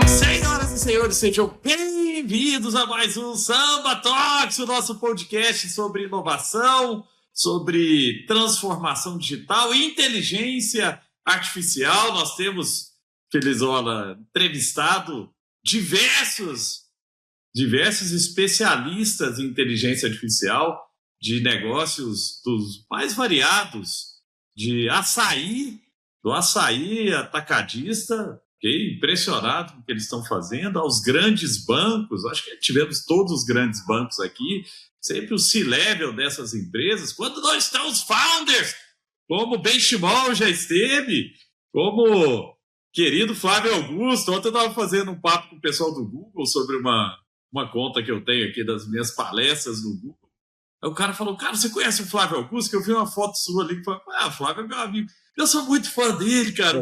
Senhoras e senhores, sejam bem-vindos a mais um Samba Talks, o nosso podcast sobre inovação, sobre transformação digital e inteligência artificial. Nós temos, Felizola, entrevistado diversos especialistas em inteligência artificial, de negócios dos mais variados, do açaí atacadista. Fiquei impressionado com o que eles estão fazendo, aos grandes bancos. Acho que tivemos todos os grandes bancos aqui, sempre o C-level dessas empresas. Quando não estão os founders, como o Benchimol já esteve, como o querido Flávio Augusto. Ontem eu estava fazendo um papo com o pessoal do Google sobre uma conta que eu tenho aqui das minhas palestras no Google. Aí o cara falou: cara, você conhece o Flávio Augusto? Que eu vi uma foto sua ali que falou: ah, Flávio é meu amigo. Eu sou muito fã dele, cara.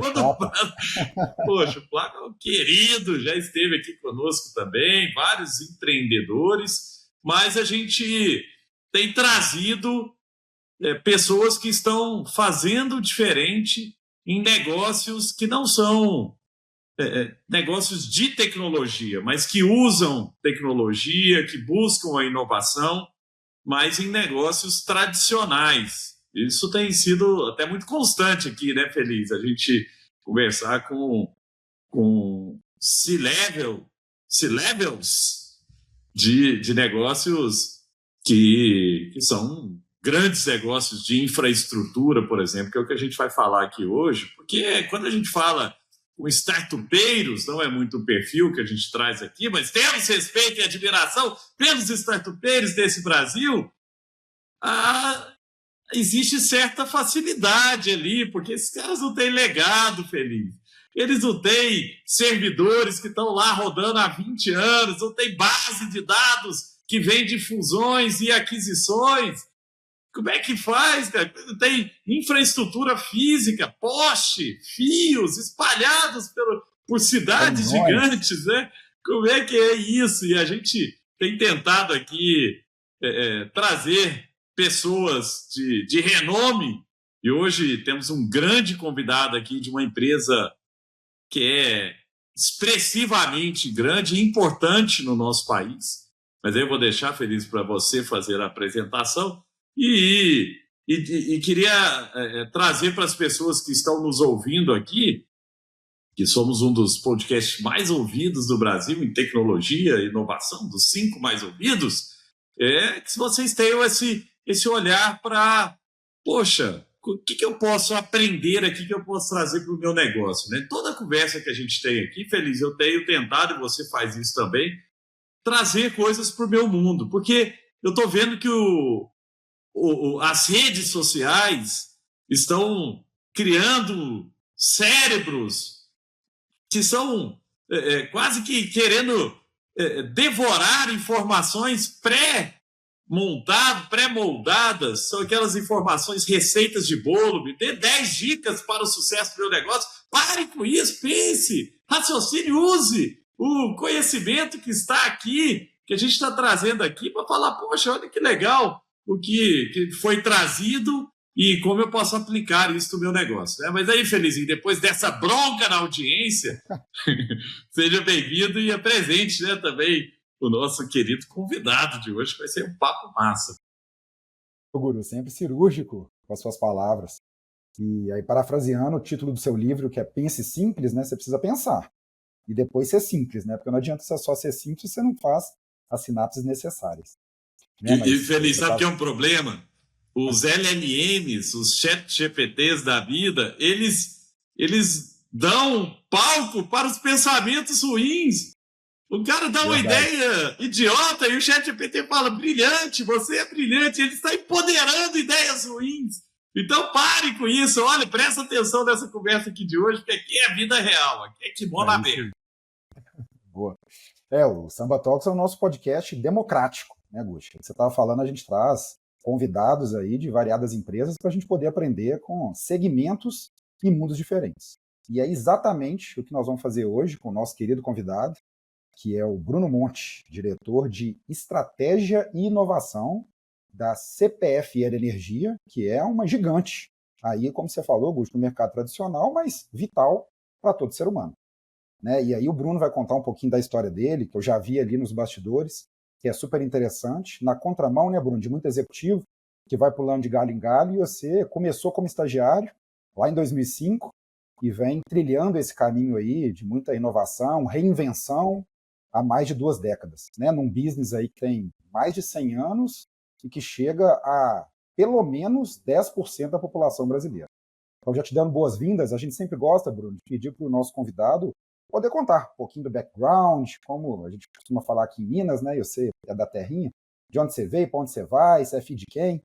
Poxa, o Flávio é um querido, já esteve aqui conosco também, vários empreendedores, mas a gente tem trazido pessoas que estão fazendo diferente em negócios que não são negócios de tecnologia, mas que usam tecnologia, que buscam a inovação, mas em negócios tradicionais. Isso tem sido até muito constante aqui, né, Feliz? A gente conversar com C-levels de negócios que são grandes negócios de infraestrutura, por exemplo, que é o que a gente vai falar aqui hoje, porque quando a gente fala com startupeiros, não é muito o perfil que a gente traz aqui, mas temos respeito e admiração pelos startupeiros desse Brasil. Existe certa facilidade ali, porque esses caras não têm legado, Feliz. Eles não têm servidores que estão lá rodando há 20 anos, não tem base de dados que vem de fusões e aquisições. Como é que faz, cara? Não tem infraestrutura física, poste, fios espalhados por cidades gigantes, né? Como é que é isso? E a gente tem tentado aqui trazer pessoas de renome, e hoje temos um grande convidado aqui de uma empresa que é expressivamente grande e importante no nosso país, mas aí eu vou deixar, Feliz, para você fazer a apresentação e queria trazer para as pessoas que estão nos ouvindo aqui, que somos um dos podcasts mais ouvidos do Brasil em tecnologia e inovação, dos 5 mais ouvidos, que vocês tenham esse olhar para, poxa, o que eu posso aprender aqui, que eu posso trazer para o meu negócio, né? Toda a conversa que a gente tem aqui, Feliz, eu tenho tentado, e você faz isso também, trazer coisas para o meu mundo, porque eu estou vendo que as redes sociais estão criando cérebros que são quase que querendo devorar informações pré-moldadas, são aquelas informações, receitas de bolo, me dê 10 dicas para o sucesso do meu negócio. Pare com isso, pense, raciocine, use o conhecimento que está aqui, que a gente está trazendo aqui, para falar: poxa, olha que legal o que foi trazido e como eu posso aplicar isso no meu negócio, né? Mas aí, Felizinho, depois dessa bronca na audiência, seja bem-vindo e apresente, né, também o nosso querido convidado de hoje. Vai ser um papo massa. Guru, sempre cirúrgico com as suas palavras. E aí, parafraseando o título do seu livro, que é Pense Simples, né? Você precisa pensar. E depois ser simples, né? Porque não adianta só ser simples se você não faz as sinapses necessárias. Né? E Feliz, sabe o que é um problema? Os LLMs, os ChatGPTs da vida, eles dão palco para os pensamentos ruins. O cara dá uma ideia idiota e o ChatGPT fala: brilhante, você é brilhante. Ele está empoderando ideias ruins. Então pare com isso. Olha, presta atenção nessa conversa aqui de hoje, porque aqui é a vida real. Aqui é kimono aberto. Boa. O Samba Talks é o nosso podcast democrático, né, Gucci? Você estava falando, a gente traz convidados aí de variadas empresas para a gente poder aprender com segmentos e mundos diferentes. E é exatamente o que nós vamos fazer hoje com o nosso querido convidado, que é o Bruno Monte, diretor de Estratégia e Inovação da CPFL Energia, que é uma gigante, aí, como você falou, Augusto, no mercado tradicional, mas vital para todo ser humano. Né? E aí o Bruno vai contar um pouquinho da história dele, que eu já vi ali nos bastidores, que é super interessante. Na contramão, né, Bruno, de muito executivo, que vai pulando de galho em galho, e você começou como estagiário, lá em 2005, e vem trilhando esse caminho aí de muita inovação, reinvenção, há mais de 2 décadas, né? Num business aí que tem mais de 100 anos e que chega a pelo menos 10% da população brasileira. Então, já te dando boas-vindas, a gente sempre gosta, Bruno, de pedir para o nosso convidado poder contar um pouquinho do background, como a gente costuma falar aqui em Minas, né? Eu sei, é da terrinha, de onde você veio, para onde você vai, você é filho de quem,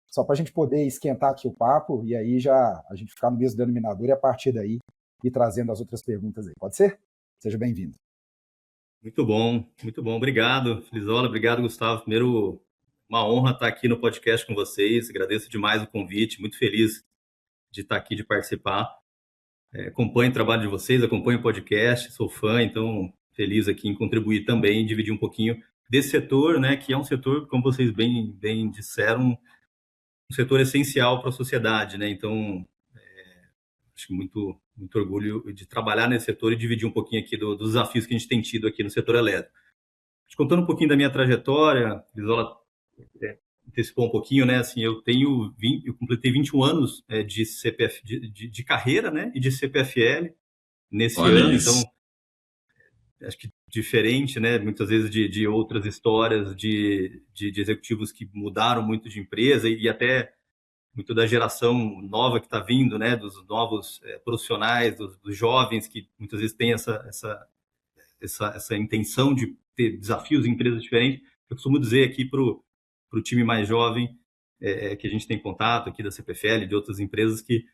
só para a gente poder esquentar aqui o papo e aí já a gente ficar no mesmo denominador e a partir daí ir trazendo as outras perguntas aí. Pode ser? Seja bem-vindo. Muito bom. Obrigado, Frisola. Obrigado, Gustavo. Primeiro, uma honra estar aqui no podcast com vocês. Agradeço demais o convite. Muito feliz de estar aqui, de participar. Acompanho o trabalho de vocês, acompanho o podcast, sou fã, então feliz aqui em contribuir também e dividir um pouquinho desse setor, né, que é um setor, como vocês bem disseram, um setor essencial para a sociedade, né? Então, acho que muito orgulho de trabalhar nesse setor e dividir um pouquinho aqui dos desafios que a gente tem tido aqui no setor elétrico. Te contando um pouquinho da minha trajetória, Frisola antecipou um pouquinho, né? Assim, eu completei 21 anos de CPF, de carreira, né? E de CPFL nesse ano. Isso. Então, acho que diferente, né? Muitas vezes de outras histórias de executivos que mudaram muito de empresa e até muito da geração nova que está vindo, né? Dos novos profissionais, dos jovens que muitas vezes têm essa intenção de ter desafios em empresas diferentes. Eu costumo dizer aqui para o time mais jovem que a gente tem contato aqui da CPFL, de outras empresas, que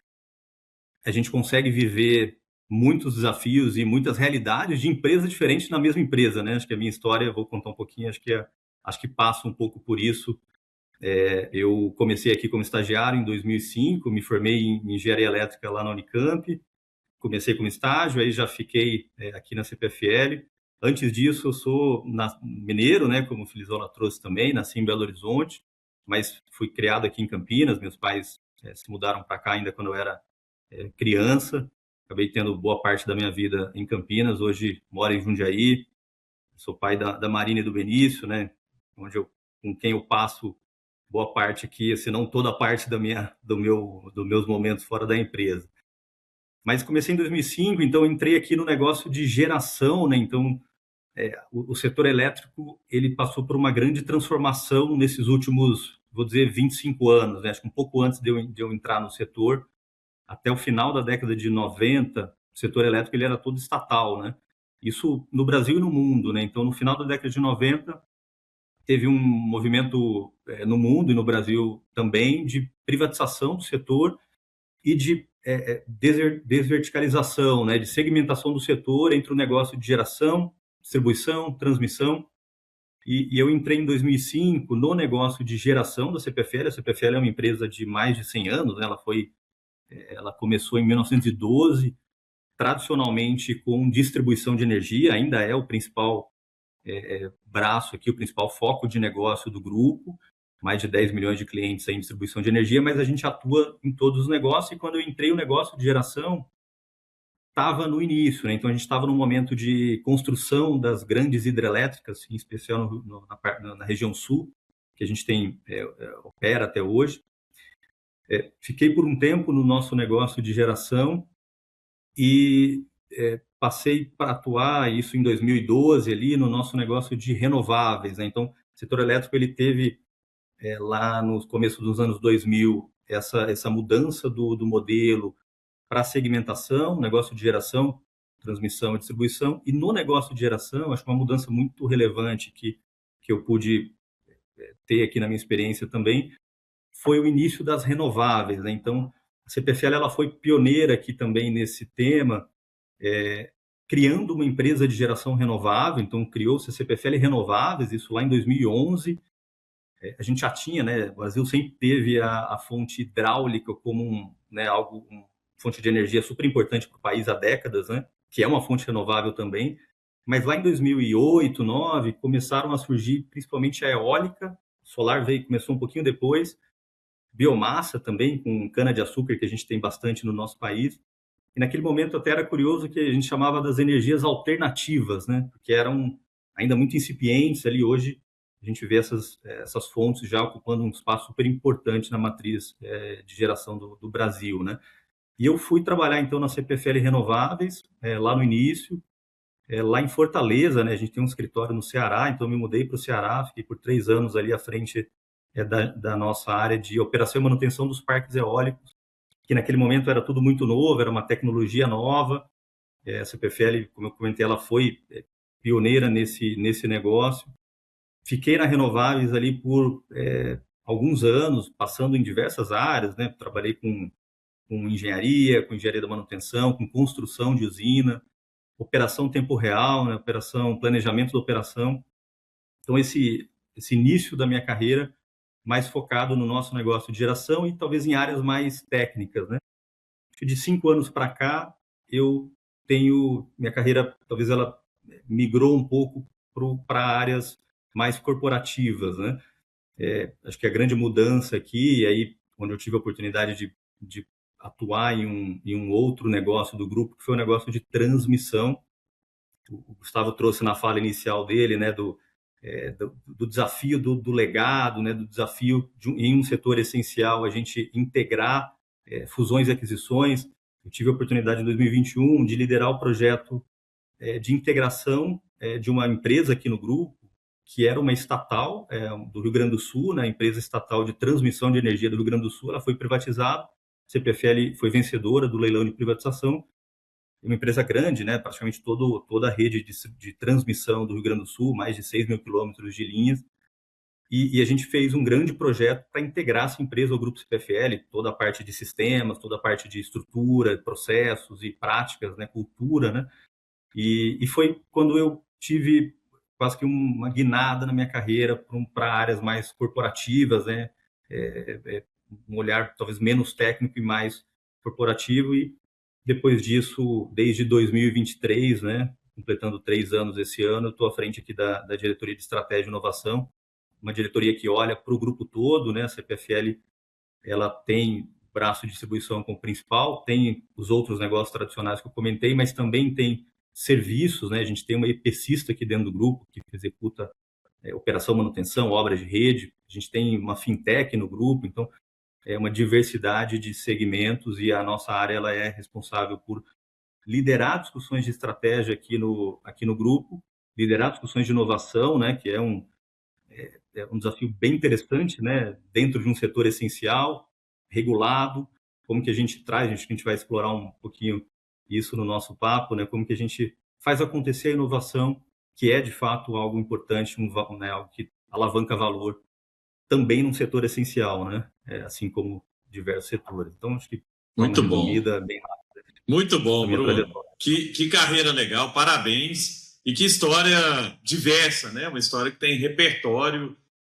a gente consegue viver muitos desafios e muitas realidades de empresas diferentes na mesma empresa, né? Acho que a minha história, vou contar um pouquinho, acho que passa um pouco por isso. Eu comecei aqui como estagiário em 2005, me formei em engenharia elétrica lá na Unicamp, comecei como estágio, aí já fiquei aqui na CPFL. Antes disso, eu sou mineiro, né, como o Frisola trouxe também, nasci em Belo Horizonte, mas fui criado aqui em Campinas. Meus pais se mudaram para cá ainda quando eu era criança. Acabei tendo boa parte da minha vida em Campinas. Hoje moro em Jundiaí. Sou pai da Marina e do Benício, né, com quem eu passo boa parte aqui, se não toda a parte dos meus momentos fora da empresa. Mas comecei em 2005, então entrei aqui no negócio de geração, né? Então, o setor elétrico ele passou por uma grande transformação nesses últimos, vou dizer, 25 anos, né? Acho que um pouco antes de eu entrar no setor, até o final da década de 90, o setor elétrico ele era todo estatal, né? Isso no Brasil e no mundo, né? Então, no final da década de 90, teve um movimento no mundo e no Brasil também de privatização do setor e de desverticalização, né, de segmentação do setor entre o negócio de geração, distribuição, transmissão. E eu entrei em 2005 no negócio de geração da CPFL. A CPFL é uma empresa de mais de 100 anos, né? Ela começou em 1912, tradicionalmente com distribuição de energia, ainda é o principal braço aqui, o principal foco de negócio do grupo, mais de 10 milhões de clientes em distribuição de energia, mas a gente atua em todos os negócios. E quando eu entrei, o negócio de geração estava no início, né? Então a gente estava num momento de construção das grandes hidrelétricas, em especial na região sul, que a gente opera até hoje. Fiquei por um tempo no nosso negócio de geração e passei para atuar, isso em 2012, ali no nosso negócio de renováveis, né? Então, o setor elétrico ele teve lá no começo dos anos 2000 essa mudança do modelo para segmentação, negócio de geração, transmissão e distribuição. E no negócio de geração, acho que uma mudança muito relevante que eu pude ter aqui na minha experiência também foi o início das renováveis, né? Então, a CPFL ela foi pioneira aqui também nesse tema, criando uma empresa de geração renovável. Então, criou-se a CPFL Renováveis, isso lá em 2011. A gente já tinha, né? O Brasil sempre teve a fonte hidráulica como uma fonte de energia super importante para o país há décadas, né? Que é uma fonte renovável também. Mas lá em 2008, 2009, começaram a surgir principalmente a eólica, Solar começou um pouquinho depois, biomassa também, com cana-de-açúcar, que a gente tem bastante no nosso país. E naquele momento até era curioso que a gente chamava das energias alternativas, né? Porque eram ainda muito incipientes ali. Hoje a gente vê essas fontes já ocupando um espaço super importante na matriz de geração do Brasil, né? E eu fui trabalhar então na CPFL Renováveis, lá no início, lá em Fortaleza, né? A gente tem um escritório no Ceará, então eu me mudei para o Ceará, fiquei por 3 anos ali à frente da nossa área de operação e manutenção dos parques eólicos, que naquele momento era tudo muito novo, era uma tecnologia nova. A CPFL, como eu comentei, ela foi pioneira nesse negócio. Fiquei na Renováveis ali por alguns anos, passando em diversas áreas, né? Trabalhei com engenharia da manutenção, com construção de usina, operação tempo real, né? Planejamento da operação. Então, esse início da minha carreira mais focado no nosso negócio de geração e talvez em áreas mais técnicas, né? De 5 anos para cá, eu tenho minha carreira, talvez ela migrou um pouco para áreas mais corporativas, né? Acho que a grande mudança aqui, e aí onde eu tive a oportunidade de atuar em um outro negócio do grupo, que foi um negócio de transmissão. O Gustavo trouxe na fala inicial dele, né, do desafio do legado, né, do desafio em um setor essencial a gente integrar fusões e aquisições. Eu tive a oportunidade em 2021 de liderar o projeto de integração de uma empresa aqui no grupo, que era uma estatal do Rio Grande do Sul, né, a empresa estatal de transmissão de energia do Rio Grande do Sul. Ela foi privatizada, a CPFL foi vencedora do leilão de privatização. Uma empresa grande, né, praticamente toda a rede de transmissão do Rio Grande do Sul, mais de 6 mil quilômetros de linhas, e a gente fez um grande projeto para integrar essa empresa ao Grupo CPFL, toda a parte de sistemas, toda a parte de estrutura, processos e práticas, né, cultura, né, e foi quando eu tive quase que uma guinada na minha carreira para áreas mais corporativas, né, um olhar talvez menos técnico e mais corporativo. E depois disso, desde 2023, né, completando 3 anos esse ano, eu estou à frente aqui da diretoria de estratégia e inovação, uma diretoria que olha para o grupo todo, né? A CPFL ela tem braço de distribuição como principal, tem os outros negócios tradicionais que eu comentei, mas também tem serviços, né? A gente tem uma EPCista aqui dentro do grupo que executa operação, manutenção, obras de rede. A gente tem uma fintech no grupo, então é uma diversidade de segmentos, e a nossa área ela é responsável por liderar discussões de estratégia aqui no grupo, liderar discussões de inovação, né, que é um desafio bem interessante, né, dentro de um setor essencial, regulado. Como que a gente traz, a gente vai explorar um pouquinho isso no nosso papo, né, como que a gente faz acontecer a inovação, que é de fato algo importante, né, algo que alavanca valor também num setor essencial, né? Assim como diversos setores. Então, acho que muito bom. Bem rápida. Muito bom, Bruno. Que carreira legal, parabéns. E que história diversa, né? Uma história que tem repertório.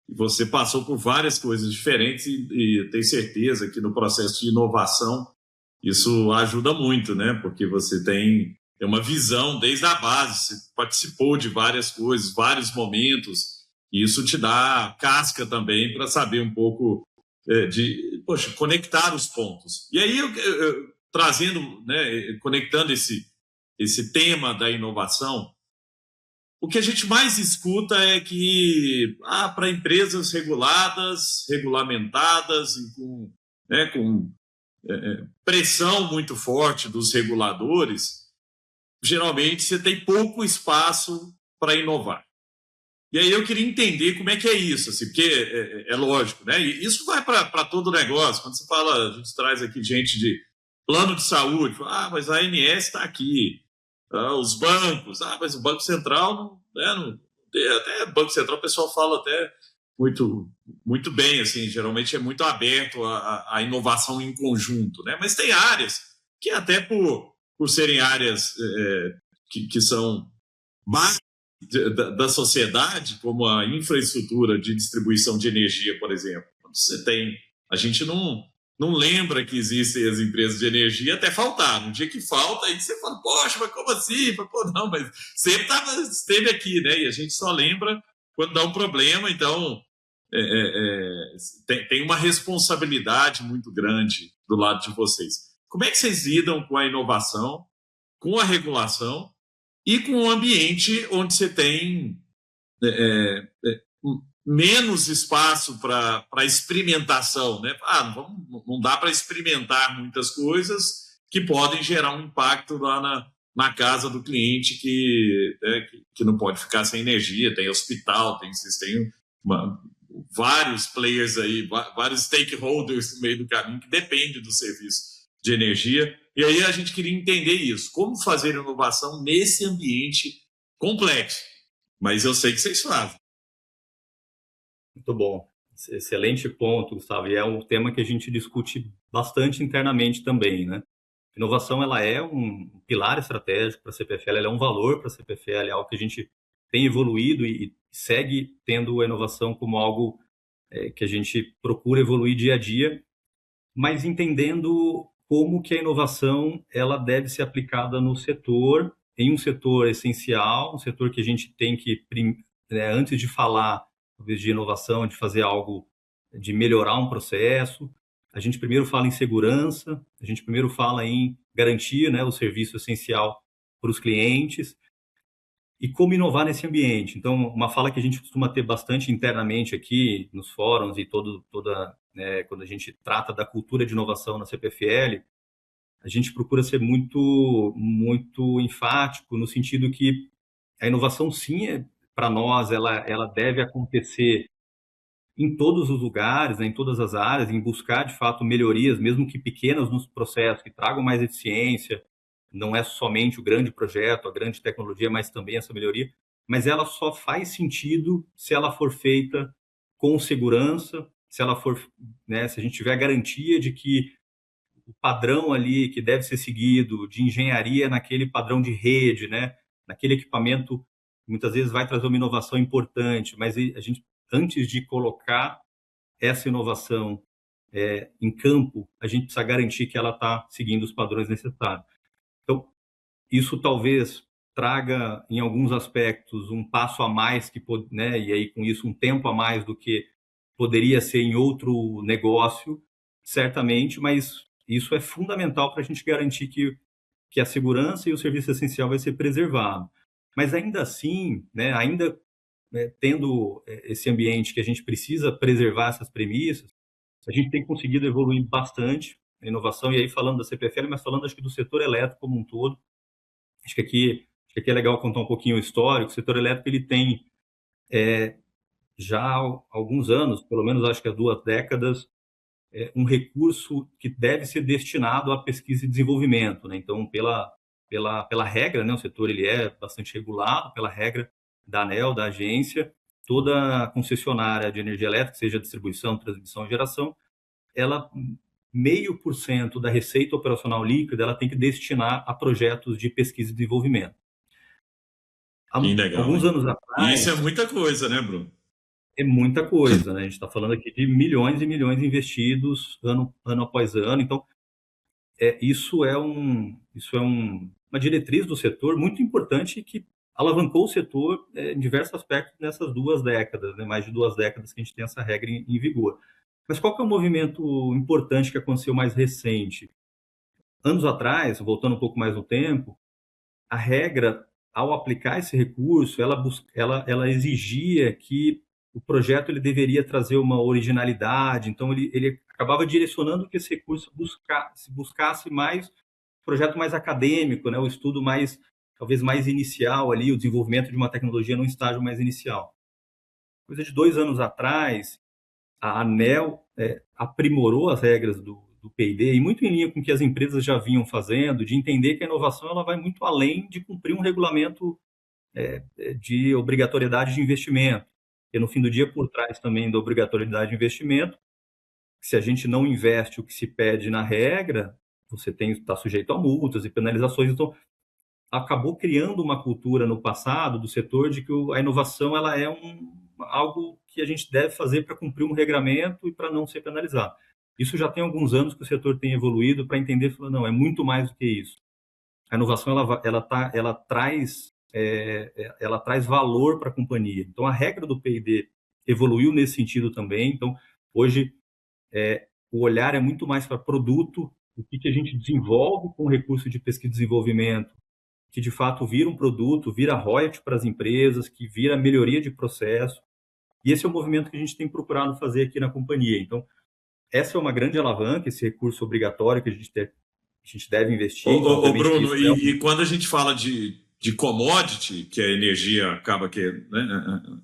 Você passou por várias coisas diferentes e tenho certeza que no processo de inovação isso ajuda muito, né? Porque você tem uma visão desde a base, você participou de várias coisas, vários momentos. E isso te dá casca também para saber um pouco conectar os pontos. E aí, eu trazendo, né, conectando esse tema da inovação, o que a gente mais escuta é que para empresas reguladas, regulamentadas, e com pressão muito forte dos reguladores, geralmente você tem pouco espaço para inovar. E aí eu queria entender como é que é isso, assim, porque é lógico, né? E isso vai para todo o negócio. Quando você fala, a gente traz aqui gente de plano de saúde, mas a ANS está aqui, os bancos, mas o Banco Central, até Banco Central o pessoal fala até muito, muito bem, assim, geralmente é muito aberto à inovação em conjunto, né? Mas tem áreas que até por serem áreas que são básicas da sociedade, como a infraestrutura de distribuição de energia, por exemplo. Você tem, a gente não lembra que existem as empresas de energia até faltar. No dia que falta, aí você fala, poxa, mas como assim? Não, mas sempre esteve aqui, né? E a gente só lembra quando dá um problema. Então, tem uma responsabilidade muito grande do lado de vocês. Como é que vocês lidam com a inovação, com a regulação e com o ambiente onde você tem menos espaço para experimentação, né? Não dá para experimentar muitas coisas que podem gerar um impacto lá na casa do cliente que não pode ficar sem energia, tem hospital, vocês têm vários players aí, vários stakeholders no meio do caminho que dependem do serviço de energia. E aí a gente queria entender isso, como fazer inovação nesse ambiente complexo. Mas eu sei que vocês fazem. Muito bom. Excelente ponto, Gustavo. E é um tema que a gente discute bastante internamente também, né? Inovação, ela é um pilar estratégico para a CPFL, ela é um valor para a CPFL, é algo que a gente tem evoluído e segue tendo a inovação como algo que a gente procura evoluir dia a dia, mas entendendo como que a inovação ela deve ser aplicada no setor, em um setor essencial, um setor que a gente tem que, antes de falar talvez de inovação, de fazer algo, de melhorar um processo, a gente primeiro fala em segurança, a gente primeiro fala em garantir, né, o serviço essencial para os clientes e como inovar nesse ambiente. Então, uma fala que a gente costuma ter bastante internamente aqui nos fóruns e quando a gente trata da cultura de inovação na CPFL, a gente procura ser muito, muito enfático no sentido que a inovação, sim, para nós, ela deve acontecer em todos os lugares, né, em todas as áreas, em buscar, de fato, melhorias, mesmo que pequenas nos processos, que tragam mais eficiência. Não é somente o grande projeto, a grande tecnologia, mas também essa melhoria. Mas ela só faz sentido se ela for feita com segurança, se ela for, né, se a gente tiver a garantia de que o padrão ali que deve ser seguido, de engenharia naquele padrão de rede, né, naquele equipamento, muitas vezes vai trazer uma inovação importante, mas a gente, antes de colocar essa inovação em campo, a gente precisa garantir que ela está seguindo os padrões necessários. Então, isso talvez traga, em alguns aspectos, um passo a mais, né, e aí com isso um tempo a mais do que poderia ser em outro negócio, certamente, mas isso é fundamental para a gente garantir que a segurança e o serviço essencial vai ser preservado. Mas ainda assim, né, tendo esse ambiente que a gente precisa preservar essas premissas, a gente tem conseguido evoluir bastante a inovação, e aí falando da CPFL, mas falando acho que do setor elétrico como um todo. Acho que aqui é legal contar um pouquinho o histórico. O setor elétrico ele tem já há alguns anos, pelo menos acho que há 2 décadas, um recurso que deve ser destinado à pesquisa e desenvolvimento, né? Então, pela regra, né, o setor ele é bastante regulado pela regra da ANEEL, da agência, toda concessionária de energia elétrica, seja distribuição, transmissão, geração, ela 0,5% da receita operacional líquida ela tem que destinar a projetos de pesquisa e desenvolvimento. Legal, alguns anos atrás... Isso é muita coisa, né, Bruno? É muita coisa, né? A gente está falando aqui de milhões e milhões investidos ano após ano. Então, isso é uma diretriz do setor muito importante que alavancou o setor em diversos aspectos nessas 2 décadas, né? Mais de 2 décadas que a gente tem essa regra em vigor. Mas qual que é o movimento importante que aconteceu mais recente? Anos atrás, voltando um pouco mais no tempo, a regra, ao aplicar esse recurso, ela exigia que o projeto ele deveria trazer uma originalidade, então ele acabava direcionando que esse recurso buscasse mais projeto mais acadêmico, né, o estudo talvez mais inicial ali, o desenvolvimento de uma tecnologia num estágio mais inicial. Coisa de 2 anos atrás, a ANEEL aprimorou as regras do P&D, e muito em linha com o que as empresas já vinham fazendo, de entender que a inovação ela vai muito além de cumprir um regulamento de obrigatoriedade de investimento. E no fim do dia, por trás também da obrigatoriedade de investimento, se a gente não investe o que se pede na regra, você está sujeito a multas e penalizações. Então, acabou criando uma cultura no passado do setor de que a inovação ela é algo que a gente deve fazer para cumprir um regramento e para não ser penalizado. Isso já tem alguns anos que o setor tem evoluído para entender e falar, não, é muito mais do que isso. A inovação ela traz valor para a companhia. Então, a regra do P&D evoluiu nesse sentido também. Então, hoje, o olhar é muito mais para produto, o que a gente desenvolve com recurso de pesquisa e desenvolvimento, que de fato vira um produto, vira royalty para as empresas, que vira melhoria de processo. E esse é o movimento que a gente tem procurado fazer aqui na companhia. Então, essa é uma grande alavanca, esse recurso obrigatório que a gente deve investir. Ô, Bruno, e quando a gente fala de commodity, que a energia acaba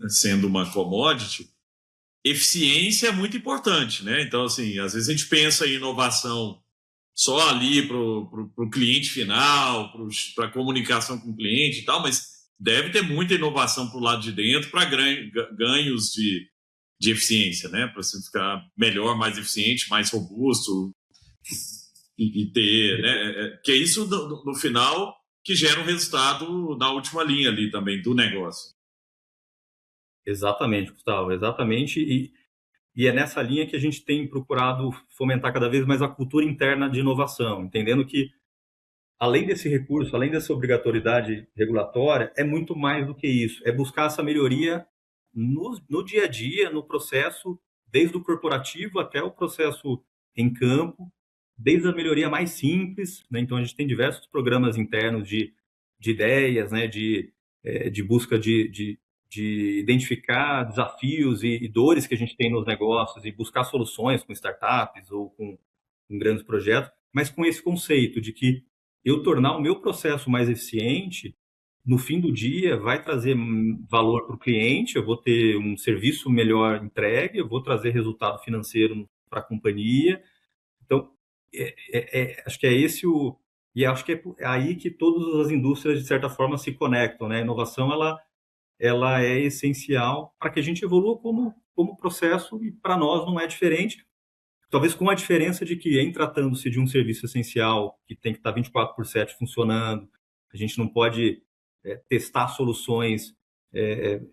sendo uma commodity, eficiência é muito importante, né? Então, assim, às vezes a gente pensa em inovação só ali para o cliente final, para a comunicação com o cliente e tal, mas deve ter muita inovação para o lado de dentro para ganhos de eficiência, né? Para você ficar melhor, mais eficiente, mais robusto e ter, né? Que é isso no final que gera um resultado na última linha ali também do negócio. Exatamente, Gustavo, exatamente. E é nessa linha que a gente tem procurado fomentar cada vez mais a cultura interna de inovação, entendendo que, além desse recurso, além dessa obrigatoriedade regulatória, é muito mais do que isso. É buscar essa melhoria no dia a dia, no processo, desde o corporativo até o processo em campo, desde a melhoria mais simples, né? Então, a gente tem diversos programas internos de ideias, né? de busca de identificar desafios e dores que a gente tem nos negócios e buscar soluções com startups ou com grandes projetos, mas com esse conceito de que eu tornar o meu processo mais eficiente, no fim do dia, vai trazer valor para o cliente, eu vou ter um serviço melhor entregue, eu vou trazer resultado financeiro para a companhia. Então, acho que é esse e acho que é aí que todas as indústrias, de certa forma, se conectam, né? A inovação, ela é essencial para que a gente evolua como processo e para nós não é diferente. Talvez com a diferença de que, em tratando-se de um serviço essencial que tem que estar 24/7 funcionando, a gente não pode testar soluções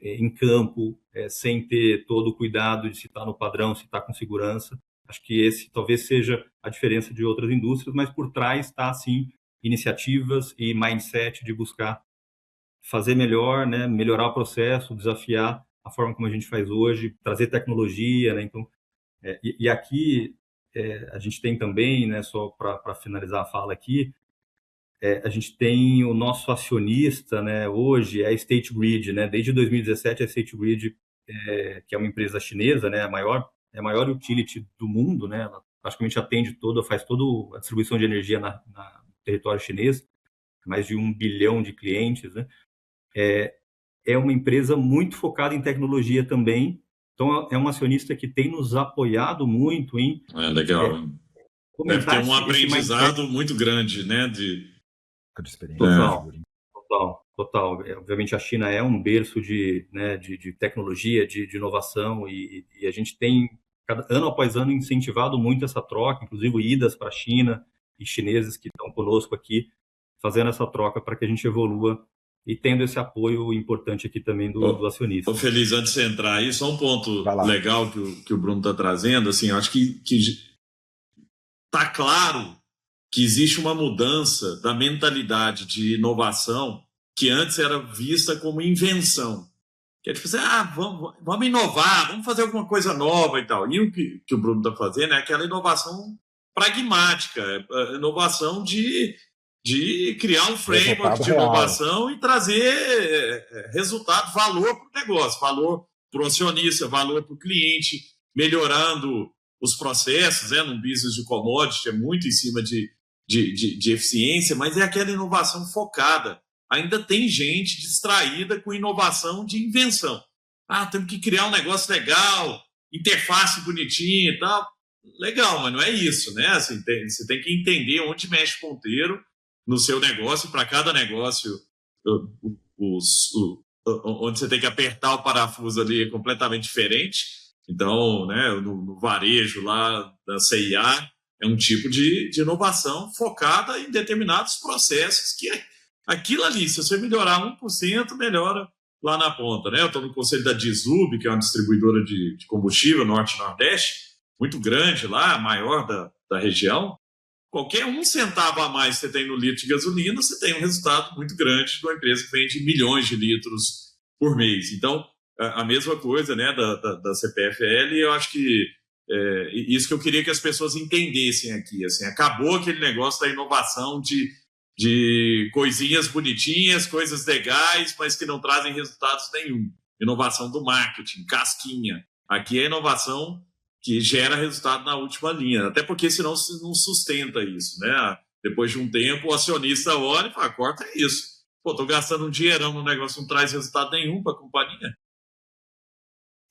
em campo sem ter todo o cuidado de se está no padrão, se está com segurança. Acho que esse talvez seja a diferença de outras indústrias, mas por trás está, sim, iniciativas e mindset de buscar fazer melhor, né, melhorar o processo, desafiar a forma como a gente faz hoje, trazer tecnologia, né? Então, e aqui a gente tem também, né, só para finalizar a fala aqui, a gente tem o nosso acionista, né, hoje é a State Grid, né? Desde 2017 a State Grid, que é uma empresa chinesa, né, é a maior utility do mundo, né? Ela praticamente faz toda a distribuição de energia no território chinês, mais de 1 bilhão de clientes, né? É uma empresa muito focada em tecnologia também. Então, é um acionista que tem nos apoiado muito em... legal. Deve ter um aprendizado muito grande, né? De experiência. Total. Obviamente, a China é um berço de tecnologia, de inovação, e a gente tem, ano após ano, incentivado muito essa troca, inclusive idas para a China e chineses que estão conosco aqui, fazendo essa troca para que a gente evolua e tendo esse apoio importante aqui também do acionista. Ô, Feliz, antes de você entrar aí, só um ponto legal que o Bruno está trazendo, assim, eu acho que está claro que existe uma mudança da mentalidade de inovação que antes era vista como invenção. Que é tipo assim, vamos inovar, vamos fazer alguma coisa nova e tal. E o que o Bruno está fazendo é aquela inovação pragmática, inovação de criar um framework de inovação e trazer resultado, valor para o negócio, valor para o acionista, valor para o cliente, melhorando os processos, num business de commodity, é muito em cima de eficiência, mas é aquela inovação focada. Ainda tem gente distraída com inovação de invenção. Temos que criar um negócio legal, interface bonitinha e tal. Legal, mas não é isso, né? Assim, você tem que entender onde mexe o ponteiro no seu negócio, para cada negócio, onde você tem que apertar o parafuso ali é completamente diferente. Então, né, no varejo lá da CIA, é um tipo de inovação focada em determinados processos que aquilo ali, se você melhorar 1%, melhora lá na ponta, né? Eu estou no conselho da Disub, que é uma distribuidora de combustível Norte e Nordeste, muito grande lá, a maior da região. Qualquer 1 centavo a mais que você tem no litro de gasolina, você tem um resultado muito grande de uma empresa que vende milhões de litros por mês. Então, a mesma coisa, né, da CPFL, e eu acho que isso que eu queria que as pessoas entendessem aqui, assim, acabou aquele negócio da inovação de coisinhas bonitinhas, coisas legais, mas que não trazem resultados nenhum. Inovação do marketing, casquinha. Aqui é inovação que gera resultado na última linha, até porque senão não sustenta isso, né? Depois de um tempo, o acionista olha e fala, corta isso. Pô, tô gastando um dinheirão no negócio, não traz resultado nenhum para a companhia.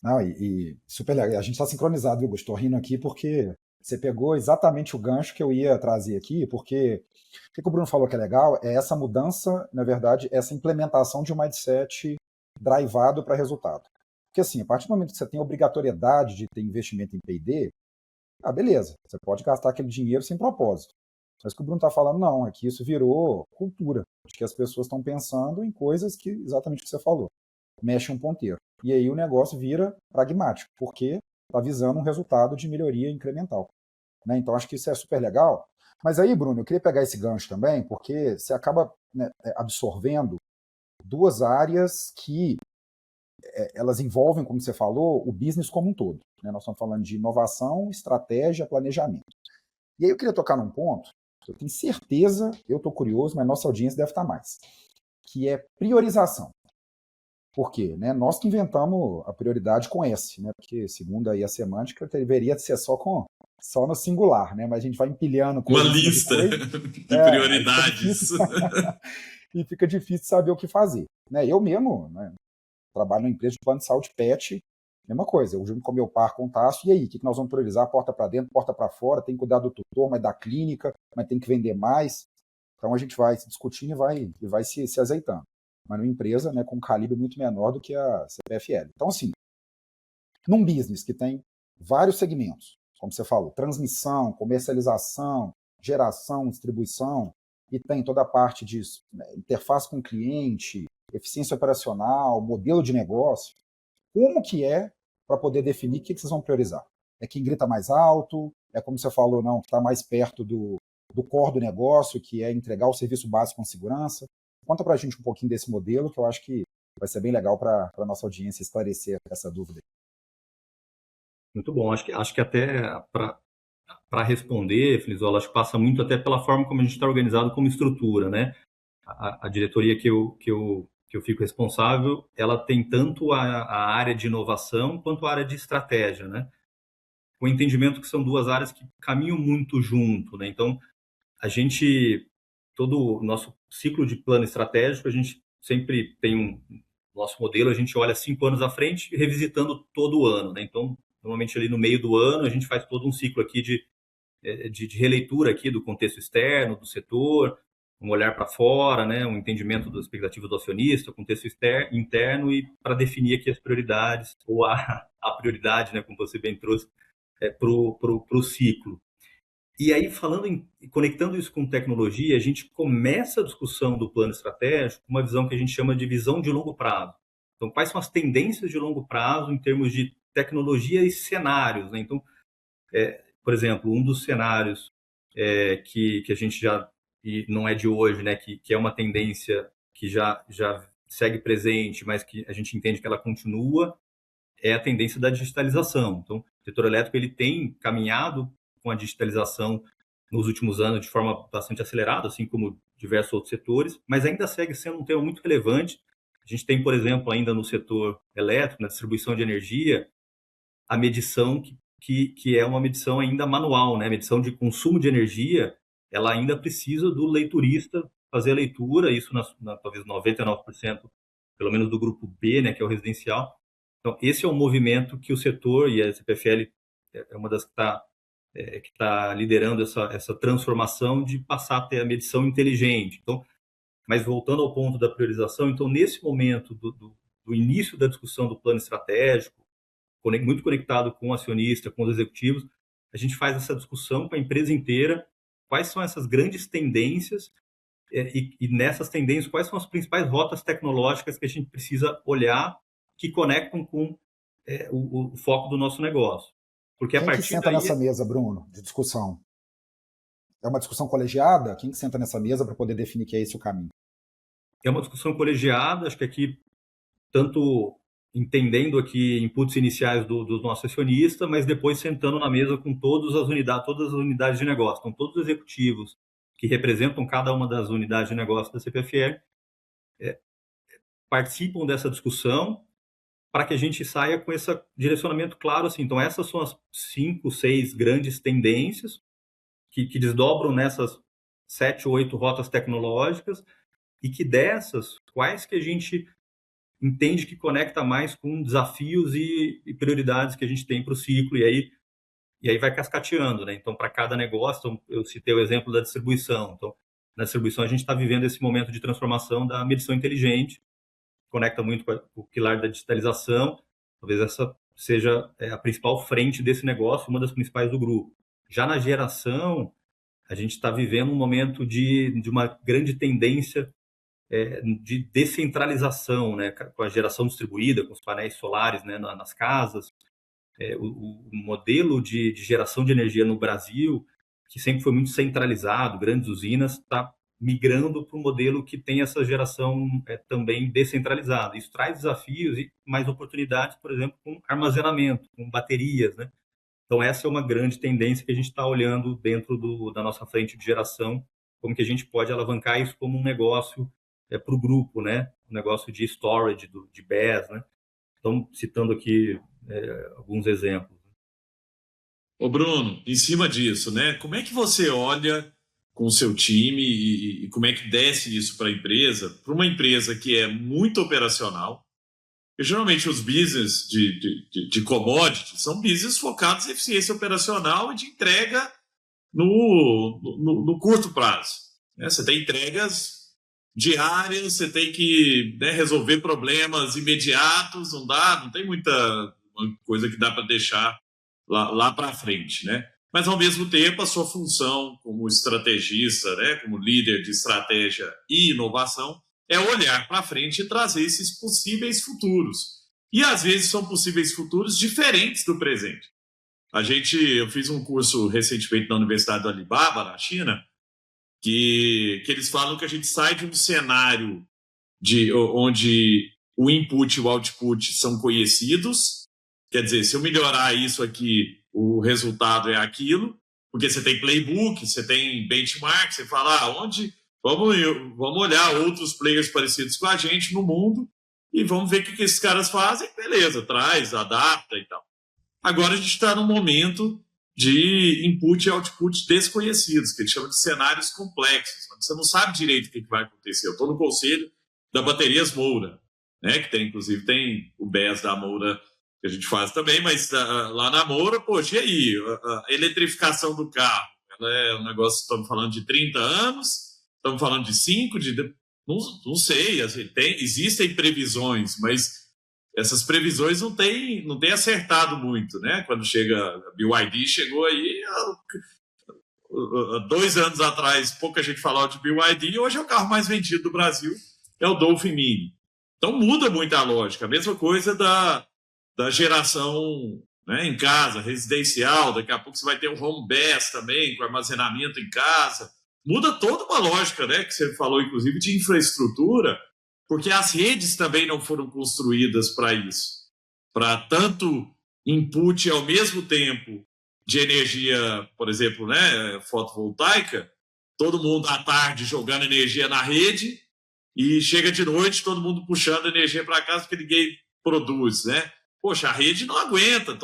Não, e super legal. A gente está sincronizado, viu, Augusto? Estou rindo aqui porque você pegou exatamente o gancho que eu ia trazer aqui, porque o que o Bruno falou que é legal é essa mudança, na verdade, essa implementação de um mindset drivado para resultado. Porque assim, a partir do momento que você tem a obrigatoriedade de ter investimento em P&D, beleza, você pode gastar aquele dinheiro sem propósito. Mas o que o Bruno está falando, não, é que isso virou cultura, de que as pessoas estão pensando em coisas que, exatamente o que você falou, mexe um ponteiro. E aí o negócio vira pragmático, porque está visando um resultado de melhoria incremental. Né? Então acho que isso é super legal. Mas aí, Bruno, eu queria pegar esse gancho também, porque você acaba, né, absorvendo duas áreas que elas envolvem, como você falou, o business como um todo. Né? Nós estamos falando de inovação, estratégia, planejamento. E aí eu queria tocar num ponto, eu tenho certeza, eu estou curioso, mas nossa audiência deve estar mais, que é priorização. Por quê? Né? Nós que inventamos a prioridade com S, né? Porque, segundo aí a semântica, deveria ser só no singular, né? Mas a gente vai empilhando coisas. Uma lista de prioridades. E fica difícil saber o que fazer. Né? Eu mesmo, né, trabalho numa empresa de plano de saúde pet, mesma coisa. Eu junto com o meu par com o Tasso, e aí, o que nós vamos priorizar? Porta para dentro, porta para fora, tem que cuidar do tutor, mas da clínica, mas tem que vender mais. Então a gente vai se discutindo e vai se azeitando. Mas numa empresa, né, com um calibre muito menor do que a CPFL. Então, assim, num business que tem vários segmentos, como você falou, transmissão, comercialização, geração, distribuição, e tem toda a parte de, né, interface com o cliente, eficiência operacional, modelo de negócio, como que é para poder definir o que vocês vão priorizar? É quem grita mais alto? É como você falou, não, que está mais perto do core do negócio, que é entregar o serviço básico com segurança? Conta para a gente um pouquinho desse modelo, que eu acho que vai ser bem legal para a nossa audiência esclarecer essa dúvida. Muito bom. Acho que até para responder, Felizola, acho que passa muito até pela forma como a gente está organizado como estrutura, né? A diretoria que eu fico responsável, ela tem tanto a área de inovação quanto a área de estratégia, né? Com o entendimento que são duas áreas que caminham muito junto, né? Então, todo o nosso ciclo de plano estratégico, a gente sempre tem nosso modelo, a gente olha 5 anos à frente, revisitando todo ano, né? Então, normalmente ali no meio do ano, a gente faz todo um ciclo aqui de releitura aqui do contexto externo, do setor, um olhar para fora, né? Um entendimento das expectativas do acionista, contexto interno, e para definir aqui as prioridades, ou a prioridade, né, como você bem trouxe, para o ciclo. E aí, conectando isso com tecnologia, a gente começa a discussão do plano estratégico com uma visão que a gente chama de visão de longo prazo. Então, quais são as tendências de longo prazo em termos de tecnologia e cenários, né? Então, por exemplo, um dos cenários que a gente já, e não é de hoje, né, que é uma tendência que já segue presente, mas que a gente entende que ela continua, é a tendência da digitalização. Então, o setor elétrico ele tem caminhado com a digitalização nos últimos anos de forma bastante acelerada, assim como diversos outros setores, mas ainda segue sendo um tema muito relevante. A gente tem, por exemplo, ainda no setor elétrico, na distribuição de energia, a medição que é uma medição ainda manual, né? A medição de consumo de energia, ela ainda precisa do leiturista fazer a leitura, isso talvez 99%, pelo menos do grupo B, né, que é o residencial. Então, esse é um movimento que o setor, e a CPFL é uma das que está liderando essa transformação de passar a ter a medição inteligente. Então, mas voltando ao ponto da priorização, então, nesse momento do início da discussão do plano estratégico, muito conectado com o acionista, com os executivos, a gente faz essa discussão com a empresa inteira, quais são essas grandes tendências e nessas tendências, quais são as principais rotas tecnológicas que a gente precisa olhar que conectam com o foco do nosso negócio. Porque Quem que senta nessa mesa, Bruno, de discussão? É uma discussão colegiada? Quem que senta nessa mesa para poder definir que é esse o caminho? É uma discussão colegiada, acho que aqui tanto entendendo aqui inputs iniciais do nosso acionista, mas depois sentando na mesa com todas as unidades de negócio. Então, todos os executivos que representam cada uma das unidades de negócio da CPFL participam dessa discussão para que a gente saia com esse direcionamento claro. Assim. Então, essas são as 5, 6 grandes tendências que desdobram nessas 7 ou 8 rotas tecnológicas, e que dessas, quais que a gente entende que conecta mais com desafios e prioridades que a gente tem para o ciclo, e aí vai cascateando, né? Então, para cada negócio, então, eu citei o exemplo da distribuição. Então, na distribuição, a gente está vivendo esse momento de transformação da medição inteligente, conecta muito com o pilar da digitalização. Talvez essa seja a principal frente desse negócio, uma das principais do grupo. Já na geração, a gente está vivendo um momento de uma grande tendência de descentralização, né, com a geração distribuída, com os painéis solares, né, nas casas. O modelo de geração de energia no Brasil, que sempre foi muito centralizado, grandes usinas, está migrando para um modelo que tem essa geração também descentralizada. Isso traz desafios e mais oportunidades, por exemplo, com armazenamento, com baterias, né? Então, essa é uma grande tendência que a gente está olhando dentro da nossa frente de geração, como que a gente pode alavancar isso como um negócio para o grupo, né? Um negócio de storage, de BESS, né? Então, citando aqui alguns exemplos. Ô Bruno, em cima disso, né? Como é que você olha com o seu time e como é que desce isso para uma empresa que é muito operacional? Porque geralmente os business de commodity são business focados em eficiência operacional e de entrega no curto prazo, né? Você tem entregas diárias, você tem que, né, resolver problemas imediatos, não tem muita coisa que dá para deixar lá para frente, né? Mas, ao mesmo tempo, a sua função como estrategista, né, como líder de estratégia e inovação, é olhar para frente e trazer esses possíveis futuros. E, às vezes, são possíveis futuros diferentes do presente. Eu fiz um curso recentemente na Universidade do Alibaba, na China, que eles falam que a gente sai de um cenário onde o input e o output são conhecidos. Quer dizer, se eu melhorar isso aqui, o resultado é aquilo, porque você tem playbook, você tem benchmark, você fala vamos olhar outros players parecidos com a gente no mundo e vamos ver o que esses caras fazem. Beleza, traz, adapta e tal. Agora a gente está num momento de input e output desconhecidos, que eles chamam de cenários complexos. Você não sabe direito o que vai acontecer. Eu estou no conselho da Baterias Moura, né, que inclusive tem o BES da Moura, que a gente faz também, mas lá na Moura, poxa, e aí? A eletrificação do carro, ela é um negócio, estamos falando de 30 anos, estamos falando de 5, não sei, assim, existem previsões, mas essas previsões não têm acertado muito, né? Quando chega a BYD, chegou aí há 2 anos atrás, pouca gente falava de BYD, e hoje é o carro mais vendido do Brasil, é o Dolphin Mini. Então muda muito a lógica. A mesma coisa da geração, né, em casa, residencial. Daqui a pouco você vai ter um home BESS também, com armazenamento em casa. Muda toda uma lógica, né, que você falou, inclusive, de infraestrutura, porque as redes também não foram construídas para isso. Para tanto input ao mesmo tempo de energia, por exemplo, né, fotovoltaica, todo mundo à tarde jogando energia na rede e chega de noite todo mundo puxando energia para casa porque ninguém produz, né? Poxa, a rede não aguenta,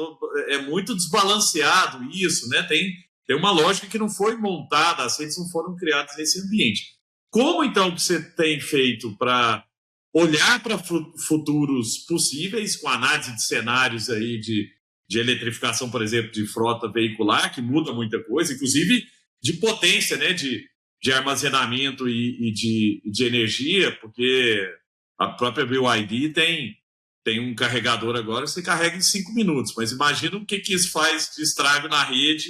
é muito desbalanceado isso, né? Tem uma lógica que não foi montada, as redes não foram criadas nesse ambiente. Como, então, que você tem feito para olhar para futuros possíveis, com análise de cenários aí de eletrificação, por exemplo, de frota veicular, que muda muita coisa, inclusive de potência, né? De armazenamento e de energia, porque a própria BYD tem um carregador agora que você carrega em 5 minutos, mas imagina o que isso faz de estrago na rede,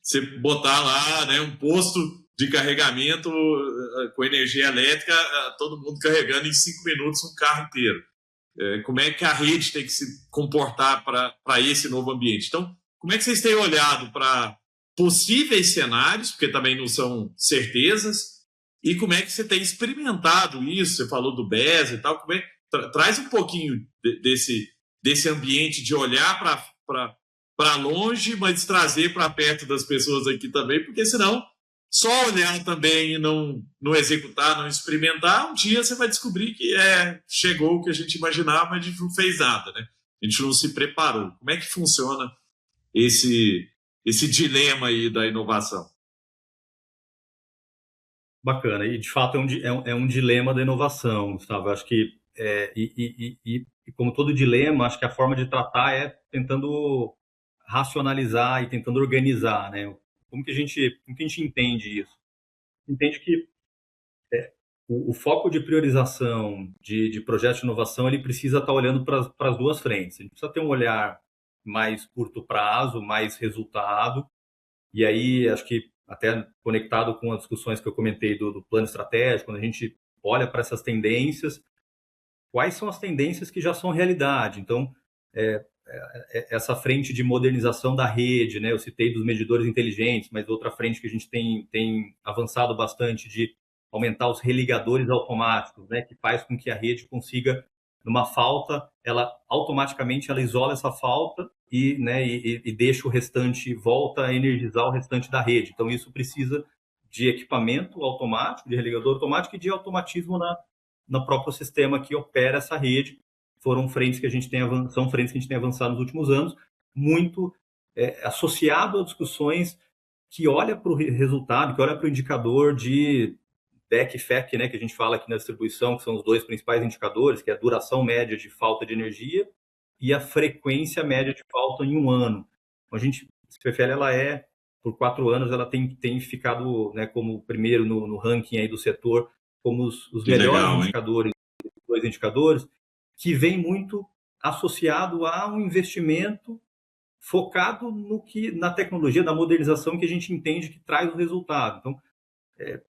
você botar lá, né, um posto de carregamento com energia elétrica, todo mundo carregando em 5 minutos um carro inteiro. Como é que a rede tem que se comportar para esse novo ambiente? Então, como é que vocês têm olhado para possíveis cenários, porque também não são certezas, e como é que você tem experimentado isso? Você falou do BES e tal, traz um pouquinho desse ambiente de olhar para longe, mas trazer para perto das pessoas aqui também, porque senão só olhar também e não executar, não experimentar, um dia você vai descobrir que chegou o que a gente imaginava, mas a gente não fez nada, né? A gente não se preparou. Como é que funciona esse dilema aí da inovação? Bacana, e de fato é um dilema da inovação, Gustavo. Eu acho que, como todo dilema, acho que a forma de tratar é tentando racionalizar e tentando organizar, né? Como que a gente entende isso? Entende que o foco de priorização de projetos de inovação, ele precisa estar olhando para as duas frentes. A gente precisa ter um olhar mais curto prazo, mais resultado, e aí acho que até conectado com as discussões que eu comentei do plano estratégico, quando a gente olha para essas tendências, quais são as tendências que já são realidade? Então, essa frente de modernização da rede, né? Eu citei dos medidores inteligentes, mas outra frente que a gente tem avançado bastante de aumentar os religadores automáticos, né? Que faz com que a rede consiga, numa falta, ela automaticamente ela isola essa falta e deixa o restante, volta a energizar o restante da rede. Então, isso precisa de equipamento automático, de religador automático e de automatismo no próprio sistema que opera essa rede. São frentes que a gente tem avançado nos últimos anos, muito associado a discussões que olha para o resultado, que olha para o indicador de DEC e FEC, né, que a gente fala aqui na distribuição, que são os dois principais indicadores, que é a duração média de falta de energia e a frequência média de falta em um ano. A CPFL, ela por 4 anos, ela tem ficado, né, como primeiro no ranking aí do setor, como os melhores indicadores, dois indicadores, que vem muito associado a um investimento focado na tecnologia, na modernização que a gente entende que traz o resultado. Então,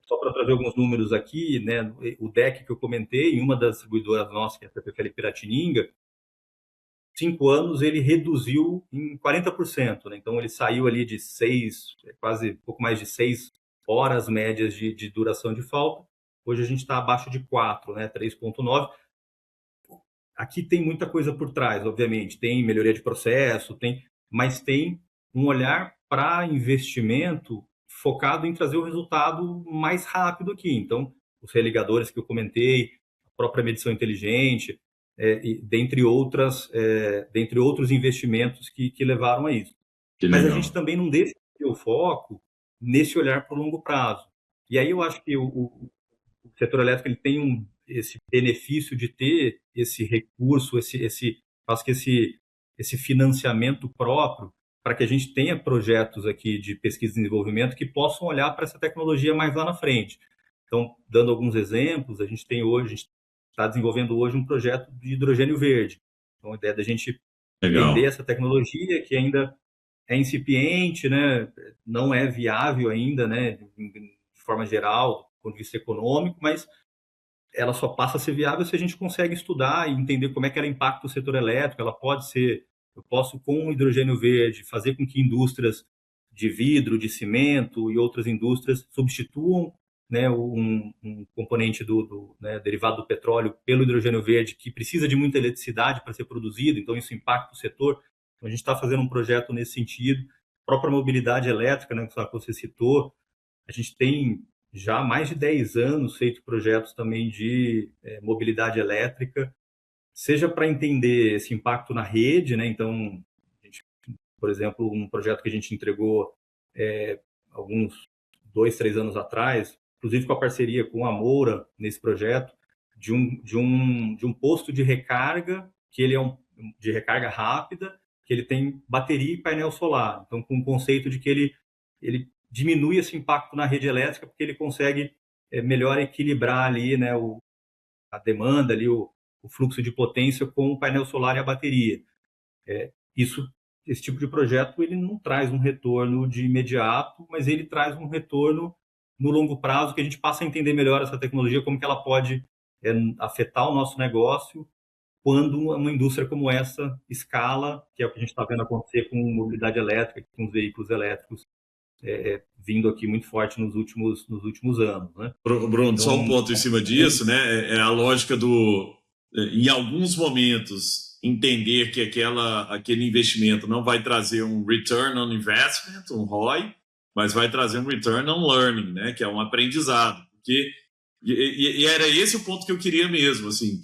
só para trazer alguns números aqui, né, o DEC que eu comentei, em uma das distribuidoras nossas, que é a CPFL Piratininga, 5 anos ele reduziu em 40%. Né? Então, ele saiu ali de 6, quase pouco mais de 6 horas médias de duração de falta. Hoje a gente está abaixo de 4, né, 3,9. Aqui tem muita coisa por trás, obviamente. Tem melhoria de processo, mas tem um olhar para investimento focado em trazer o resultado mais rápido aqui. Então, os religadores que eu comentei, a própria medição inteligente, dentre outros investimentos que levaram a isso. Mas a gente também não deixa de ter o foco nesse olhar para o longo prazo. E aí eu acho que o setor elétrico ele tem esse benefício de ter esse recurso, esse financiamento próprio, para que a gente tenha projetos aqui de pesquisa e desenvolvimento que possam olhar para essa tecnologia mais lá na frente. Então, dando alguns exemplos, a gente está desenvolvendo hoje um projeto de hidrogênio verde. Então, a ideia da gente vender essa tecnologia que ainda é incipiente, né? Não é viável ainda, né? De forma geral, do ponto de vista econômico, mas ela só passa a ser viável se a gente consegue estudar e entender como é que ela impacta o setor elétrico. Eu posso, com o hidrogênio verde, fazer com que indústrias de vidro, de cimento e outras indústrias substituam, né, um componente derivado do petróleo pelo hidrogênio verde, que precisa de muita eletricidade para ser produzido, então isso impacta o setor. Então, a gente está fazendo um projeto nesse sentido. A própria mobilidade elétrica, né, que você citou, a gente tem já há mais de 10 anos feito projetos também de mobilidade elétrica, seja para entender esse impacto na rede, né? Então, por exemplo, um projeto que a gente entregou alguns 2, 3 anos atrás, inclusive com a parceria com a Moura nesse projeto, de um posto de recarga, que ele é de recarga rápida, que ele tem bateria e painel solar. Então, com o conceito de que ele diminui esse impacto na rede elétrica, porque ele consegue melhor equilibrar ali, né, a demanda, ali, o fluxo de potência com o painel solar e a bateria. Esse tipo de projeto ele não traz um retorno de imediato, mas ele traz um retorno no longo prazo, que a gente passa a entender melhor essa tecnologia, como que ela pode afetar o nosso negócio quando uma indústria como essa escala, que é o que a gente está vendo acontecer com mobilidade elétrica, com os veículos elétricos, vindo aqui muito forte nos últimos anos, né? Bruno, então, só um ponto em cima disso, né? É a lógica em alguns momentos, entender que aquele investimento não vai trazer um return on investment, um ROI, mas vai trazer um return on learning, né? Que é um aprendizado. E era esse o ponto que eu queria mesmo, assim,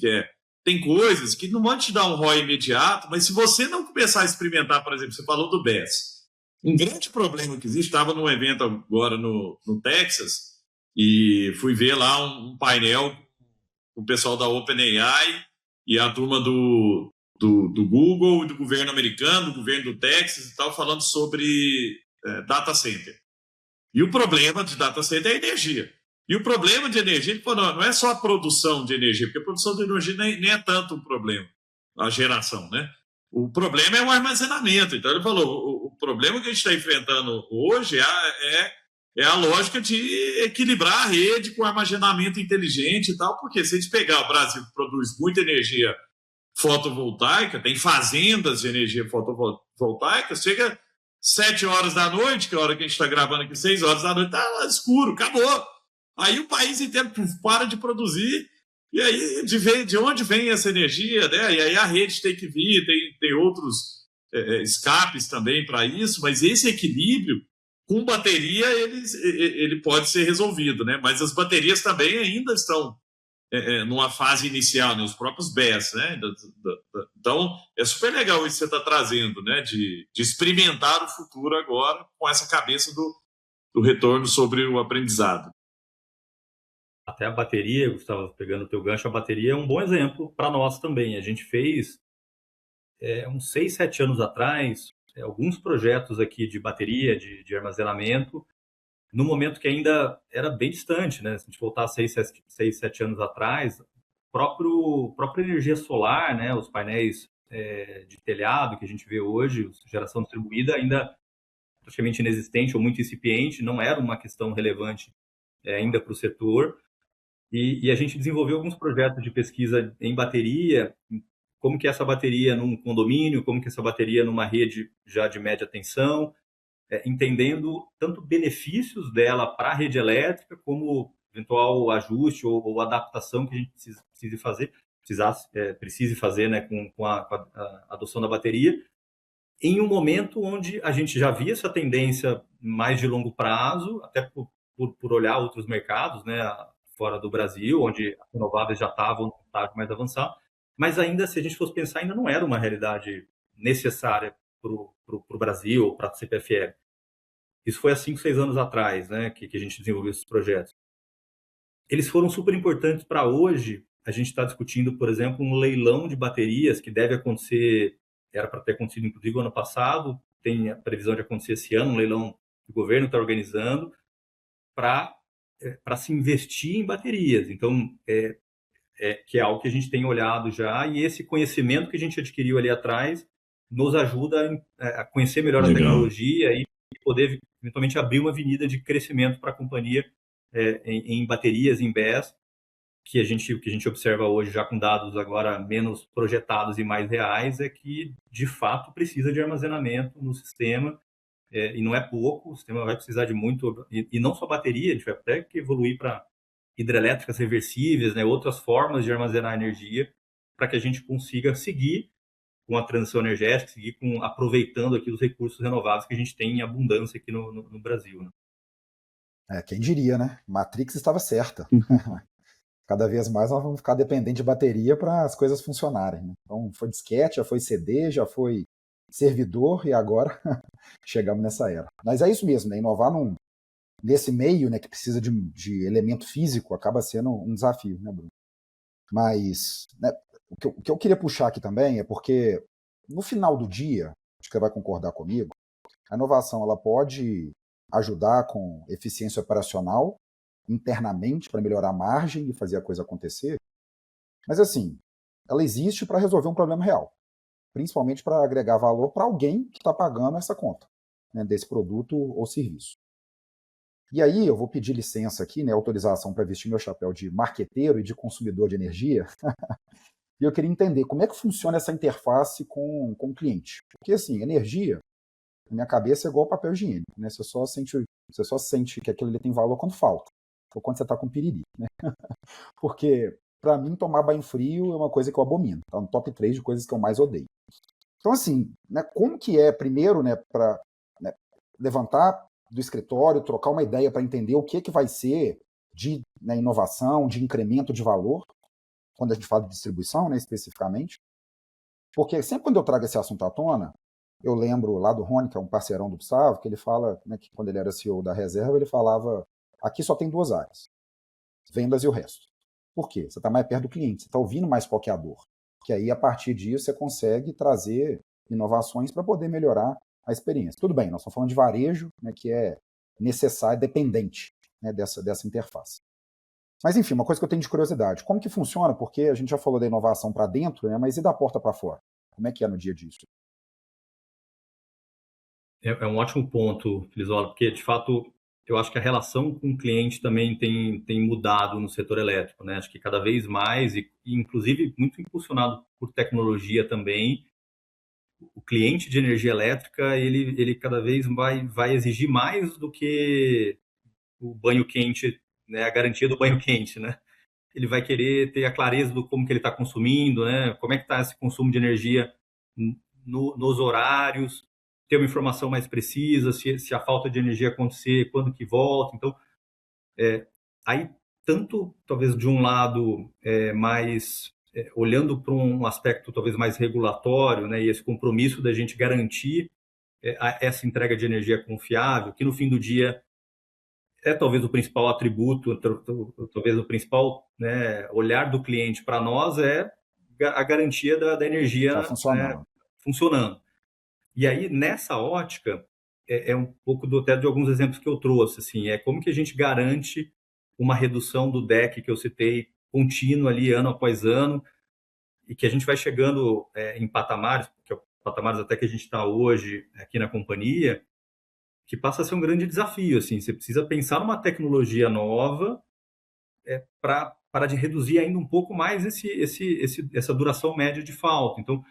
tem coisas que não vão te dar um ROI imediato, mas se você não começar a experimentar, por exemplo, você falou do BES. Um grande problema que existe, estava num evento agora no Texas e fui ver lá um painel com o pessoal da OpenAI e a turma do Google, do governo americano, do governo do Texas e tal, falando sobre data center. E o problema de data center é a energia. E o problema de energia, não é só a produção de energia, porque a produção de energia nem é tanto um problema, a geração, né? O problema é o armazenamento. Então, ele falou, o problema que a gente está enfrentando hoje é a lógica de equilibrar a rede com armazenamento inteligente e tal, porque se a gente pegar o Brasil, que produz muita energia fotovoltaica, tem fazendas de energia fotovoltaica, chega 7 horas da noite, que é a hora que a gente está gravando aqui, 6 horas da noite, está escuro, acabou. Aí o país inteiro para de produzir, e aí de onde vem essa energia, né? E aí a rede tem que vir, tem outros escapes também para isso, mas esse equilíbrio, com bateria, ele pode ser resolvido, né? Mas as baterias também ainda estão numa fase inicial, né? Os próprios BES, né? Então, é super legal isso que você está trazendo, né? De experimentar o futuro agora com essa cabeça do retorno sobre o aprendizado. Até a bateria, Gustavo, pegando o teu gancho, a bateria é um bom exemplo para nós também. A gente fez, uns 6, 7 anos atrás, alguns projetos aqui de bateria, de armazenamento, no momento que ainda era bem distante, né? Se a gente voltar 6, 7 anos atrás, própria energia solar, né? Os painéis de telhado que a gente vê hoje, geração distribuída, ainda praticamente inexistente ou muito incipiente, não era uma questão relevante ainda para o setor. E a gente desenvolveu alguns projetos de pesquisa em bateria, como que essa bateria num condomínio, como que essa bateria numa rede já de média tensão, entendendo tanto benefícios dela para a rede elétrica, como eventual ajuste ou adaptação que a gente precise fazer, né, com a adoção da bateria, em um momento onde a gente já via essa tendência mais de longo prazo, até por olhar outros mercados, né, fora do Brasil, onde as renováveis já estavam no estágio mais avançado, mas ainda, se a gente fosse pensar, ainda não era uma realidade necessária para o Brasil ou para a CPFL. Isso foi há 5, 6 anos atrás, né, que a gente desenvolveu esses projetos. Eles foram super importantes para hoje. A gente está discutindo, por exemplo, um leilão de baterias que deve acontecer, era para ter acontecido inclusive ano passado, tem a previsão de acontecer esse ano, um leilão que o governo está organizando para se investir em baterias. Então, que é algo que a gente tem olhado já, e esse conhecimento que a gente adquiriu ali atrás nos ajuda a conhecer melhor a tecnologia e poder, eventualmente, abrir uma avenida de crescimento para a companhia em baterias, em BES, que a gente observa hoje, já com dados agora menos projetados e mais reais, é que, de fato, precisa de armazenamento no sistema, e não é pouco, o sistema vai precisar de muito, e não só bateria, a gente vai até que evoluir para hidrelétricas reversíveis, né, outras formas de armazenar energia, para que a gente consiga seguir com a transição energética, seguir aproveitando aqui os recursos renováveis que a gente tem em abundância aqui no Brasil. Né? Quem diria, né? Matrix estava certa. Cada vez mais nós vamos ficar dependentes de bateria para as coisas funcionarem. Né? Então, foi disquete, já foi CD, já foi servidor, e agora chegamos nessa era. Mas é isso mesmo, né? Inovar nesse meio, né, que precisa de elemento físico acaba sendo um desafio, né, Bruno? Mas, né, o que eu queria puxar aqui também é porque, no final do dia, acho que você vai concordar comigo, a inovação ela pode ajudar com eficiência operacional internamente para melhorar a margem e fazer a coisa acontecer, mas assim, ela existe para resolver um problema real, principalmente para agregar valor para alguém que está pagando essa conta, né, desse produto ou serviço. E aí eu vou pedir licença aqui, né, autorização para vestir meu chapéu de marqueteiro e de consumidor de energia, e eu queria entender como é que funciona essa interface com o cliente. Porque, assim, energia, na minha cabeça, é igual papel higiênico, né? Você só sente que aquilo ali tem valor quando falta, ou quando você está com piriri, né? Porque para mim, tomar banho frio é uma coisa que eu abomino. Tá no top 3 de coisas que eu mais odeio. Então, assim, né, como que é, primeiro, né, para levantar do escritório, trocar uma ideia para entender o que vai ser de inovação, de incremento de valor, quando a gente fala de distribuição, né, especificamente. Porque sempre quando eu trago esse assunto à tona, eu lembro lá do Rony, que é um parceirão do Gustavo, que ele fala, né, que quando ele era CEO da Reserva, ele falava, aqui só tem 2 áreas, vendas e o resto. Por quê? Você está mais perto do cliente, você está ouvindo mais qual que é a dor. Que aí, a partir disso, você consegue trazer inovações para poder melhorar a experiência. Tudo bem, nós estamos falando de varejo, né, que é necessário, dependente, né, dessa interface. Mas, enfim, uma coisa que eu tenho de curiosidade, como que funciona? Porque a gente já falou da inovação para dentro, né, mas e da porta para fora? Como é que é no dia disso? É um ótimo ponto, Filizola, porque, de fato, eu acho que a relação com o cliente também tem mudado no setor elétrico, né? Acho que cada vez mais, e inclusive muito impulsionado por tecnologia também, o cliente de energia elétrica, ele cada vez vai exigir mais do que o banho quente, né? A garantia do banho quente, né? Ele vai querer ter a clareza do como que ele está consumindo, né? Como é que está esse consumo de energia nos horários, ter uma informação mais precisa, se a falta de energia acontecer, quando que volta. Então, aí, tanto, talvez, de um lado, olhando para um aspecto, talvez, mais regulatório, né, e esse compromisso da gente garantir essa entrega de energia confiável, que, no fim do dia, é talvez o principal atributo, talvez o principal, né, olhar do cliente para nós é a garantia da energia, Tá funcionando. né, funcionando. E aí, nessa ótica, é um pouco até de alguns exemplos que eu trouxe, assim, é como que a gente garante uma redução do DEC que eu citei, contínua ali, ano após ano, e que a gente vai chegando em patamares, que é patamares até que a gente está hoje aqui na companhia, que passa a ser um grande desafio, assim, você precisa pensar numa tecnologia nova para de reduzir ainda um pouco mais essa duração média de falta. Então,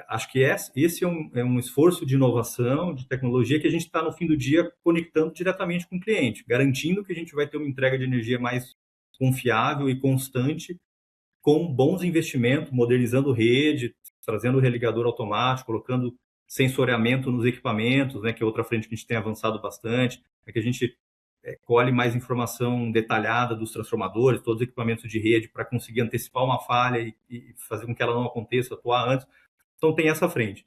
acho que esse é um esforço de inovação, de tecnologia, que a gente está, no fim do dia, conectando diretamente com o cliente, garantindo que a gente vai ter uma entrega de energia mais confiável e constante, com bons investimentos, modernizando rede, trazendo o religador automático, colocando sensoriamento nos equipamentos, né, que é outra frente que a gente tem avançado bastante, é que a gente colhe mais informação detalhada dos transformadores, todos os equipamentos de rede, para conseguir antecipar uma falha e fazer com que ela não aconteça, atuar antes. Então, tem essa frente.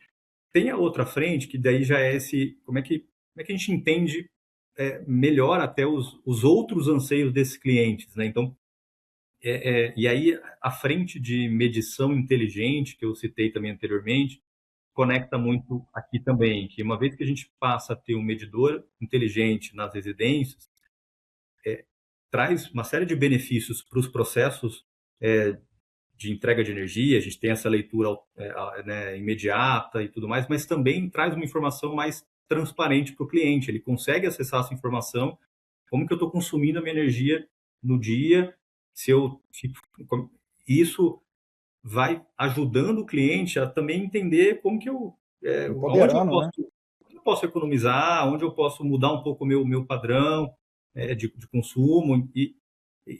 Tem a outra frente, que daí já é como é que a gente entende melhor até os outros anseios desses clientes, né? Então, e aí a frente de medição inteligente, que eu citei também anteriormente, conecta muito aqui também, que uma vez que a gente passa a ter um medidor inteligente nas residências, traz uma série de benefícios para os processos de entrega de energia, a gente tem essa leitura né, imediata e tudo mais, mas também traz uma informação mais transparente para o cliente. Ele consegue acessar essa informação, como que eu estou consumindo a minha energia no dia, se eu isso vai ajudando o cliente a também entender como que onde Empoderando, né? eu posso economizar, onde eu posso mudar um pouco o meu padrão de consumo.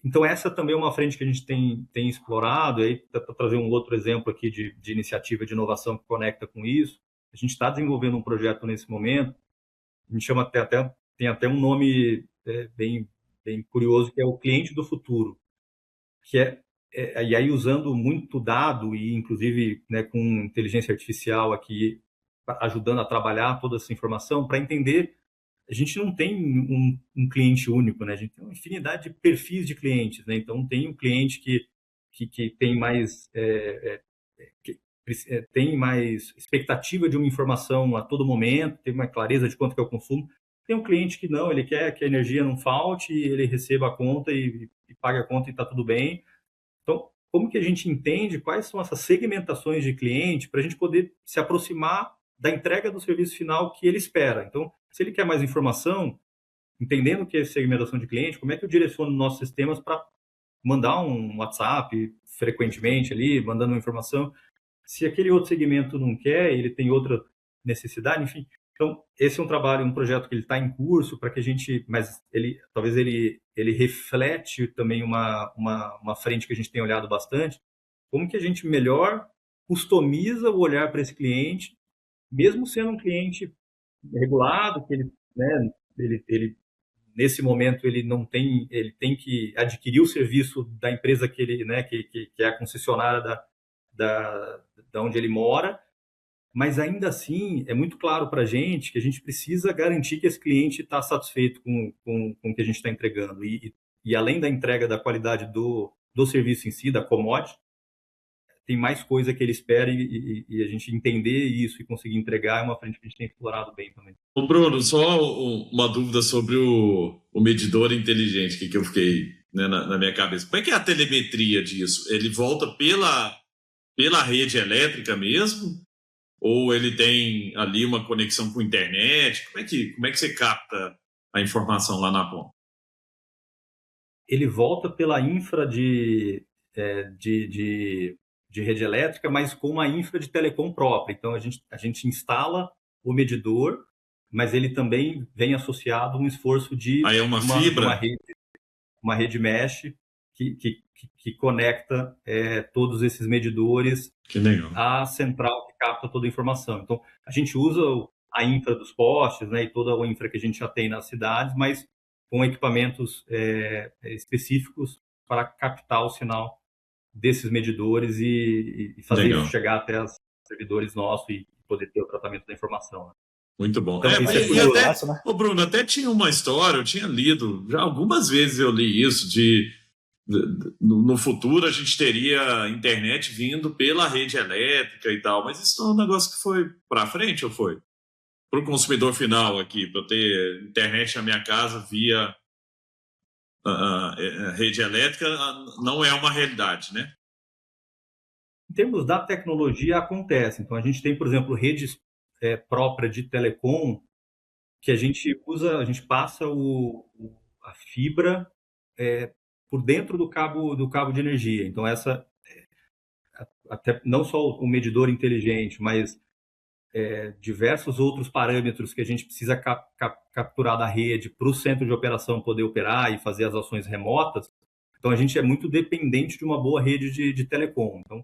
Então, essa também é uma frente que a gente tem explorado, aí para trazer um outro exemplo aqui de iniciativa de inovação que conecta com isso. A gente está desenvolvendo um projeto nesse momento, a gente chama tem até um nome bem curioso, que é o cliente do futuro, que e aí usando muito dado e, inclusive, né, com inteligência artificial aqui, ajudando a trabalhar toda essa informação para entender. A gente não tem um cliente único, né? A gente tem uma infinidade de perfis de clientes, né? Então, tem um cliente que tem mais tem mais expectativa de uma informação a todo momento, tem uma clareza de quanto que é o consumo. Tem um cliente que não, ele quer que a energia não falte, ele receba a conta e pague a conta e está tudo bem. Então, como que a gente entende quais são essas segmentações de cliente para a gente poder se aproximar da entrega do serviço final que ele espera? Então, se ele quer mais informação, entendendo o que é segmentação de cliente, como é que eu direciono nossos sistemas para mandar um WhatsApp frequentemente ali, mandando uma informação? Se aquele outro segmento não quer, ele tem outra necessidade, enfim, Então, esse é um trabalho, um projeto que ele está em curso para que a gente, mas talvez ele reflete também uma frente que a gente tem olhado bastante, como que a gente melhor customiza o olhar para esse cliente, mesmo sendo um cliente regulado, que ele, né, ele nesse momento ele não tem, ele tem que adquirir o serviço da empresa que ele, né, que é a concessionária da onde ele mora, mas ainda assim é muito claro para a gente que a gente precisa garantir que esse cliente está satisfeito com o que a gente está entregando. E além da entrega da qualidade do serviço em si, da commodity, tem mais coisa que ele espera e a gente entender isso e conseguir entregar é uma frente que a gente tem explorado bem também. Ô Bruno, só uma dúvida sobre o medidor inteligente que eu fiquei, né, na minha cabeça. Como é que é a telemetria disso? Ele volta pela rede elétrica mesmo? Ou ele tem ali uma conexão com a internet? Como é que você capta a informação lá na ponta? Ele volta pela infra de rede elétrica, mas com uma infra de telecom própria. Então, a gente instala o medidor, mas ele também vem associado a um esforço de Aí é uma fibra? Uma rede mesh que conecta todos esses medidores à central que capta toda a informação. Então, a gente usa a infra dos postes, né, e toda a infra que a gente já tem nas cidades, mas com equipamentos específicos para captar o sinal desses medidores e fazer isso chegar até os servidores nossos e poder ter o tratamento da informação. Né? Muito bom. Então, Ô Bruno, até tinha uma história, eu tinha lido, já algumas vezes eu li isso, no futuro a gente teria internet vindo pela rede elétrica e tal, mas isso é um negócio que foi para frente ou foi? Para o consumidor final aqui, para eu ter internet na minha casa via rede elétrica, não é uma realidade, né? Em termos da tecnologia, acontece. Então, a gente tem, por exemplo, redes própria de telecom que a gente usa, a gente passa a fibra por dentro do cabo de energia. Então, essa até não só o medidor inteligente, mas diversos outros parâmetros que a gente precisa capturar da rede para o centro de operação poder operar e fazer as ações remotas. Então, a gente é muito dependente de uma boa rede de telecom. Então,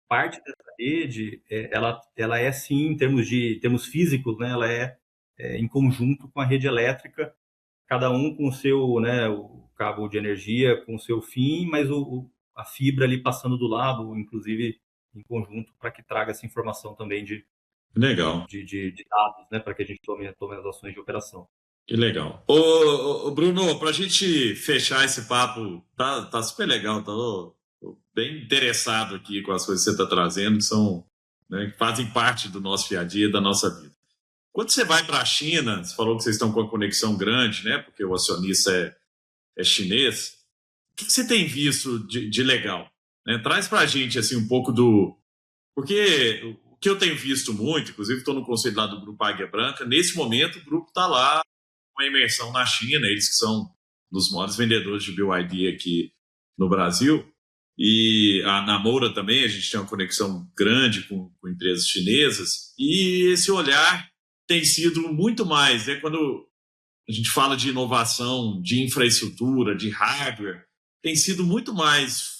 parte dessa rede, ela é sim, em termos físicos, né, ela é em conjunto com a rede elétrica, cada um com o seu, né, o cabo de energia com o seu fim, mas a fibra ali passando do lado, inclusive em conjunto, para que traga essa informação também legal. de dados, né, para que a gente tome as ações de operação. Que legal. Ô Bruno, para a gente fechar esse papo, tá super legal, tô bem interessado aqui com as coisas que você está trazendo, que são, né, que fazem parte do nosso dia a dia, da nossa vida. Quando você vai para a China, você falou que vocês estão com uma conexão grande, né, porque o acionista é chinês. O que você tem visto de legal? Né? Traz para a gente assim, um pouco Porque o que eu tenho visto muito, inclusive estou no conselho lá do Grupo Águia Branca, nesse momento o grupo está lá com uma imersão na China, eles que são dos maiores vendedores de BYD aqui no Brasil, e a Namora também, a gente tem uma conexão grande com empresas chinesas, e esse olhar tem sido muito mais, né, quando a gente fala de inovação, de infraestrutura, de hardware, tem sido muito mais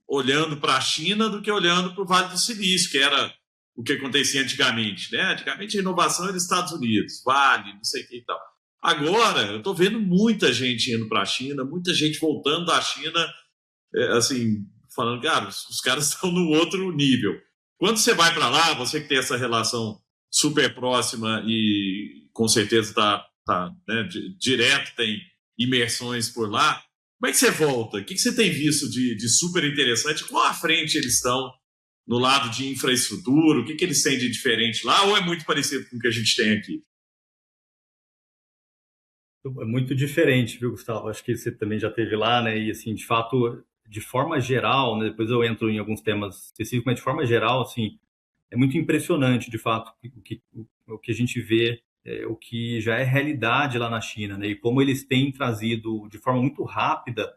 olhando para a China do que olhando para o Vale do Silício, que era o que acontecia antigamente. Né? Antigamente a inovação era nos Estados Unidos, Vale, não sei o que e tal. Agora, eu estou vendo muita gente indo para a China, muita gente voltando da China, assim, falando, cara, os caras estão no outro nível. Quando você vai para lá, você que tem essa relação super próxima e com certeza né, direto, tem imersões por lá, como é que você volta? O que você tem visto de super interessante? Qual à frente eles estão no lado de infraestrutura? O que eles têm de diferente lá? Ou é muito parecido com o que a gente tem aqui? É muito diferente, viu, Gustavo? Acho que você também já esteve lá, né? E, assim, de fato, de forma geral, né? Depois eu entro em alguns temas específicos, mas de forma geral, assim, é muito impressionante, de fato, o que a gente vê, o que já é realidade lá na China, né? E como eles têm trazido, de forma muito rápida,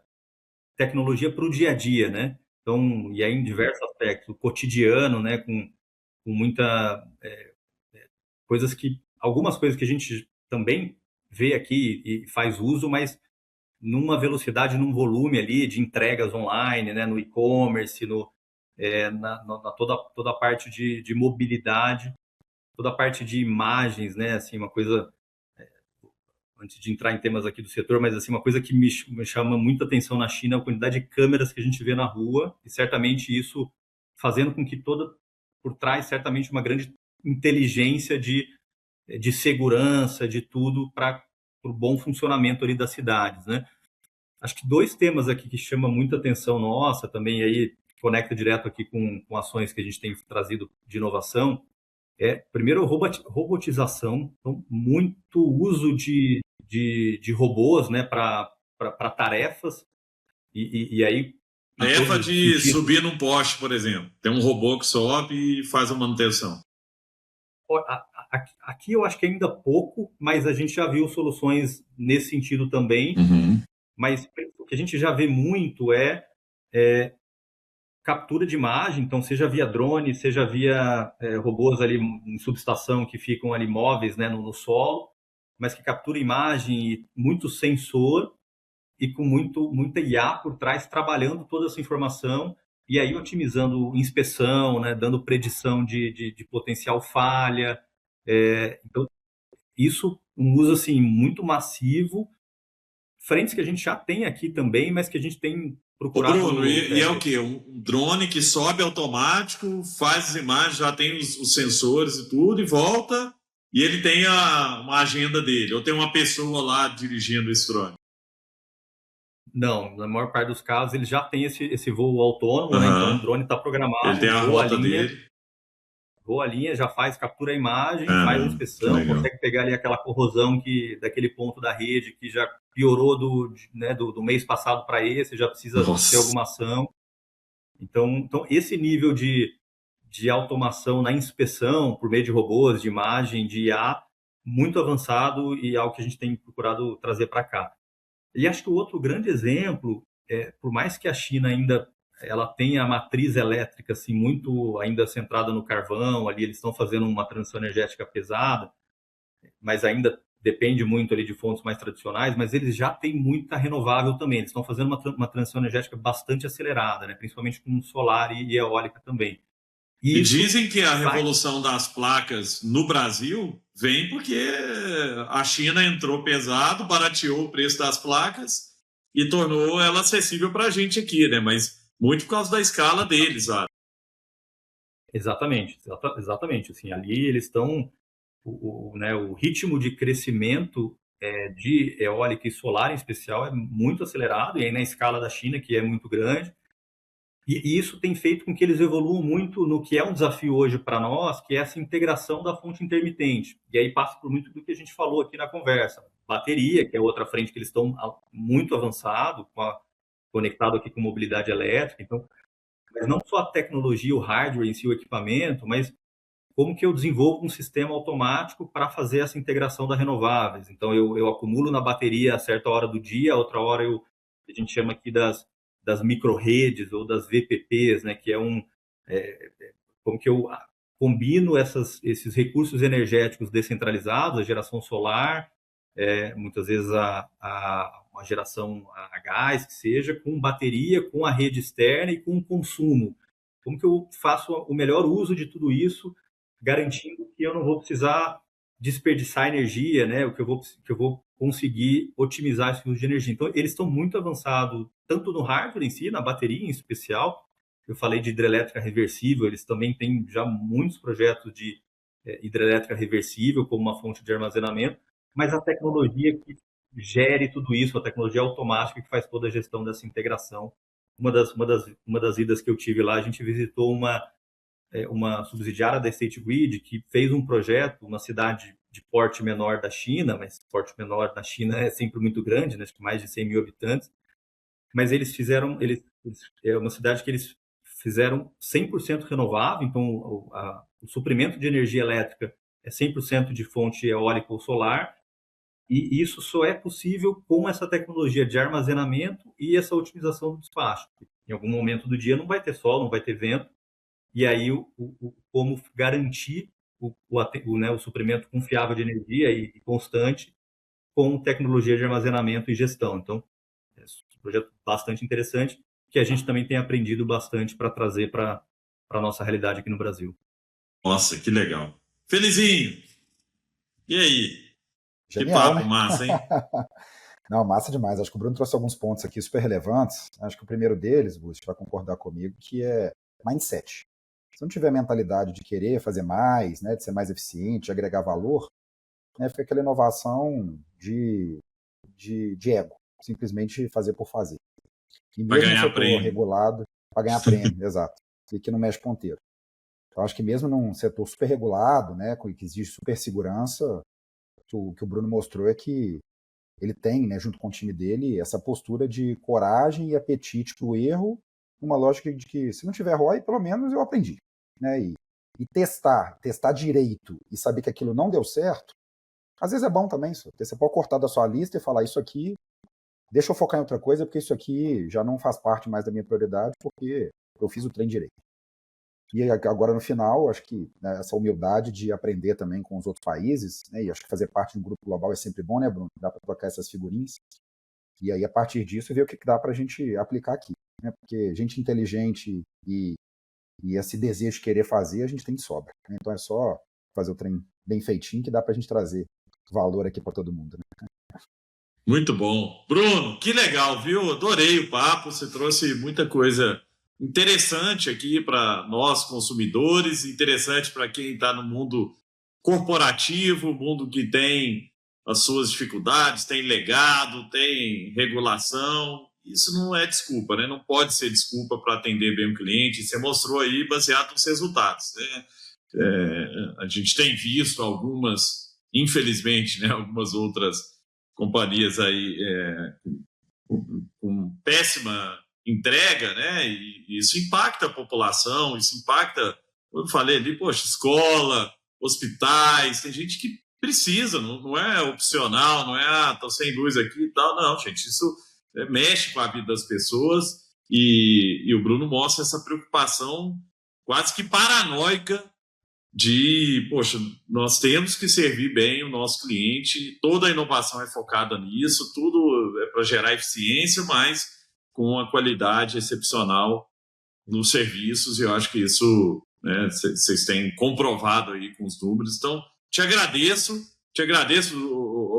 tecnologia para o dia a dia, né? Então, e aí em diversos aspectos, o cotidiano, né? Com muita coisas que algumas coisas que a gente também vê aqui e faz uso, mas numa velocidade, num volume ali de entregas online, né, no e-commerce, toda a parte de mobilidade, toda a parte de imagens, né, assim, uma coisa, antes de entrar em temas aqui do setor, mas assim, uma coisa que me chama muita atenção na China é a quantidade de câmeras que a gente vê na rua, e certamente isso fazendo com que por trás, certamente, uma grande inteligência de segurança, de tudo, para o bom funcionamento ali das cidades, né? Acho que 2 temas aqui que chamam muita atenção nossa, também aí conecta direto aqui com ações que a gente tem trazido de inovação, primeiro, robotização, então, muito uso de robôs, né, para tarefas, e aí... Tarefa de subir num poste, por exemplo. Tem um robô que sobe e faz a manutenção. Aqui eu acho que ainda pouco, mas a gente já viu soluções nesse sentido também. Mas o que a gente já vê muito é captura de imagem, então seja via drone, seja via robôs ali em subestação que ficam ali móveis, né, no solo, mas que captura imagem e muito sensor e com muita IA por trás, trabalhando toda essa informação e aí otimizando inspeção, né, dando predição de potencial falha. Então, isso um uso assim, muito massivo, frentes que a gente já tem aqui também, mas que a gente tem procurado... Ô Bruno, e é o quê? Um drone que sobe automático, faz as imagens, já tem os sensores e tudo, e volta, e ele tem uma agenda dele, ou tem uma pessoa lá dirigindo esse drone? Não, na maior parte dos casos ele já tem esse voo autônomo, né? Então o drone está programado, ele tem a rota dele. Voa a linha, já faz, captura a imagem, faz a inspeção, consegue pegar ali aquela corrosão daquele ponto da rede que já piorou do mês passado para esse, já precisa ter alguma ação. Então esse nível de automação na inspeção, por meio de robôs, de imagem, de IA, muito avançado e algo que a gente tem procurado trazer para cá. E acho que o outro grande exemplo, por mais que a China ainda ela tenha a matriz elétrica assim, muito ainda centrada no carvão, ali eles estão fazendo uma transição energética pesada, mas ainda depende muito ali de fontes mais tradicionais, mas eles já têm muita renovável também, eles estão fazendo uma transição energética bastante acelerada, né? Principalmente com solar e eólica também. E dizem que a revolução das placas no Brasil vem porque a China entrou pesado, barateou o preço das placas e tornou ela acessível para a gente aqui, né? Mas muito por causa da escala deles, sabe? Exatamente. Assim, ali eles estão... O ritmo de crescimento de eólica e solar, em especial, é muito acelerado, e aí na escala da China, que é muito grande. E isso tem feito com que eles evoluam muito no que é um desafio hoje para nós, que é essa integração da fonte intermitente. E aí passa por muito do que a gente falou aqui na conversa. Bateria, que é outra frente que eles estão muito avançado, conectado aqui com mobilidade elétrica. Então, mas não só a tecnologia, o hardware em si, o equipamento, mas como que eu desenvolvo um sistema automático para fazer essa integração das renováveis. Então, eu acumulo na bateria a certa hora do dia, a outra hora a gente chama aqui das micro-redes ou das VPPs, né, que como que eu combino esses recursos energéticos descentralizados, a geração solar, muitas vezes uma geração a gás, que seja, com bateria, com a rede externa e com o consumo. Como que eu faço o melhor uso de tudo isso, garantindo que eu não vou precisar desperdiçar energia, né, que eu vou conseguir otimizar esse uso de energia. Então, eles estão muito avançados, tanto no hardware em si, na bateria em especial. Eu falei de hidrelétrica reversível, eles também têm já muitos projetos de hidrelétrica reversível como uma fonte de armazenamento, mas a tecnologia que gere tudo isso, a tecnologia automática que faz toda a gestão dessa integração. Uma das idas que eu tive lá, a gente visitou uma subsidiária da State Grid que fez um projeto, uma cidade de porte menor da China, mas porte menor da China é sempre muito grande, né? Acho que mais de 100 mil habitantes, mas eles fizeram, é uma cidade que eles fizeram 100% renovável, então o suprimento de energia elétrica é 100% de fonte eólica ou solar, e isso só é possível com essa tecnologia de armazenamento e essa otimização do despacho. Em algum momento do dia não vai ter sol, não vai ter vento, e aí como garantir o suprimento confiável de energia e constante com tecnologia de armazenamento e gestão. Então, é um projeto bastante interessante que a gente também tem aprendido bastante para trazer para a nossa realidade aqui no Brasil. Nossa, que legal. Felizinho, e aí? Genial, que papo, né? massa, hein? Não, massa demais. Acho que o Bruno trouxe alguns pontos aqui super relevantes. Acho que o primeiro deles, você vai concordar comigo, que é mindset. Se não tiver mentalidade de querer fazer mais, né, de ser mais eficiente, de agregar valor, né, fica aquela inovação de ego, simplesmente fazer por fazer. E Para mesmo no ganhar setor prêmio. regulado, para ganhar prêmio, exato. E que não mexe ponteiro. Então, acho que mesmo num setor super regulado, né, que exige super segurança, o que o Bruno mostrou é que ele tem, né, junto com o time dele, essa postura de coragem e apetite para o erro, uma lógica de que se não tiver ROI, pelo menos eu aprendi. Né, e testar direito e saber que aquilo não deu certo, às vezes é bom também. Você pode cortar da sua lista e falar, isso aqui, deixa eu focar em outra coisa, porque isso aqui já não faz parte mais da minha prioridade, porque eu fiz o trem direito. E agora, no final, acho que, né, essa humildade de aprender também com os outros países, né, e acho que fazer parte de um grupo global é sempre bom, né, Bruno? Dá para trocar essas figurinhas. E aí, a partir disso, ver o que dá para a gente aplicar aqui. Né? Porque gente inteligente e esse desejo de querer fazer, a gente tem de sobra. Né? Então, é só fazer o trem bem feitinho que dá para a gente trazer valor aqui para todo mundo. Né? Muito bom. Bruno, que legal, viu? Adorei o papo, você trouxe muita coisa interessante aqui para nós consumidores, interessante para quem está no mundo corporativo, mundo que tem as suas dificuldades, tem legado, tem regulação. Isso não é desculpa, né? Não pode ser desculpa para atender bem o cliente. Você mostrou aí baseado nos resultados. Né? A gente tem visto algumas, infelizmente, né, algumas outras companhias aí com péssima entrega, né? E isso impacta a população, isso impacta, como eu falei ali, poxa, escola, hospitais, tem gente que precisa, não é opcional, não é, tô sem luz aqui e tal, não, gente, isso mexe com a vida das pessoas e o Bruno mostra essa preocupação quase que paranoica de, poxa, nós temos que servir bem o nosso cliente, toda a inovação é focada nisso, tudo é para gerar eficiência, mas com uma qualidade excepcional nos serviços, e eu acho que isso, né, vocês têm comprovado aí com os números. Então, te agradeço,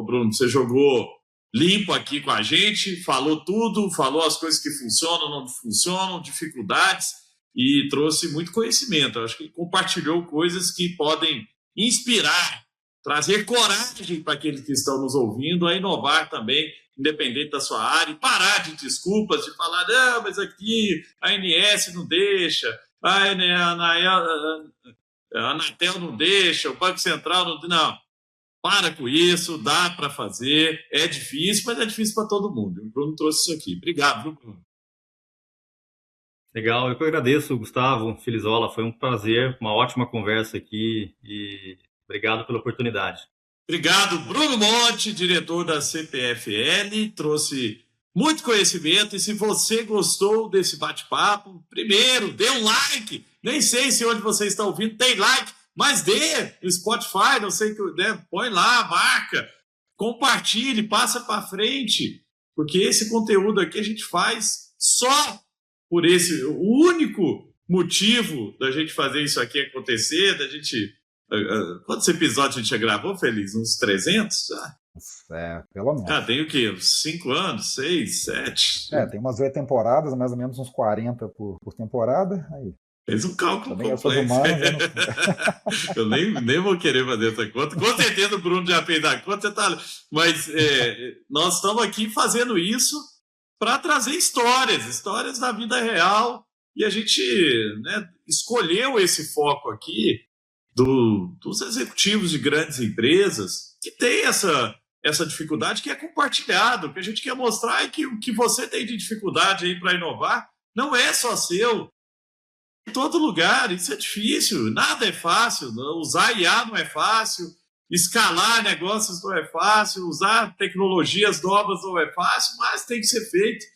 Bruno, você jogou limpo aqui com a gente, falou tudo, falou as coisas que funcionam, não funcionam, dificuldades, e trouxe muito conhecimento. Eu acho que compartilhou coisas que podem inspirar, trazer coragem para aqueles que estão nos ouvindo a inovar também, independente da sua área, e parar de desculpas, de falar, não, mas aqui a ANS não deixa, a Anatel não deixa, o Banco Central não... Não, para com isso, dá para fazer, é difícil, mas é difícil para todo mundo. O Bruno trouxe isso aqui. Obrigado, viu, Bruno? Legal, eu que agradeço, Gustavo Filizola, foi um prazer, uma ótima conversa aqui e obrigado pela oportunidade. Obrigado, Bruno Monte, diretor da CPFL, trouxe muito conhecimento, e se você gostou desse bate-papo, primeiro, dê um like, nem sei se onde você está ouvindo tem like, mas dê no Spotify, não sei, né, põe lá, marca, compartilhe, passa para frente, porque esse conteúdo aqui a gente faz só por esse, o único motivo da gente fazer isso aqui acontecer, da gente... Quantos episódios a gente já gravou, Feliz? Uns 300? Pelo menos. Tem o quê? Uns 5 anos? 6, 7? Tem umas 8 temporadas, mais ou menos uns 40 por temporada. Aí. Fez um cálculo também complexo. Eu nem vou querer fazer essa conta. Com certeza o Bruno já fez a conta, mas nós estamos aqui fazendo isso para trazer histórias da vida real, e a gente, né, escolheu esse foco aqui dos executivos de grandes empresas que tem essa dificuldade que é compartilhado, que a gente quer mostrar que o que você tem de dificuldade aí para inovar não é só seu. Em todo lugar, isso é difícil, nada é fácil, usar IA não é fácil, escalar negócios não é fácil, usar tecnologias novas não é fácil, mas tem que ser feito,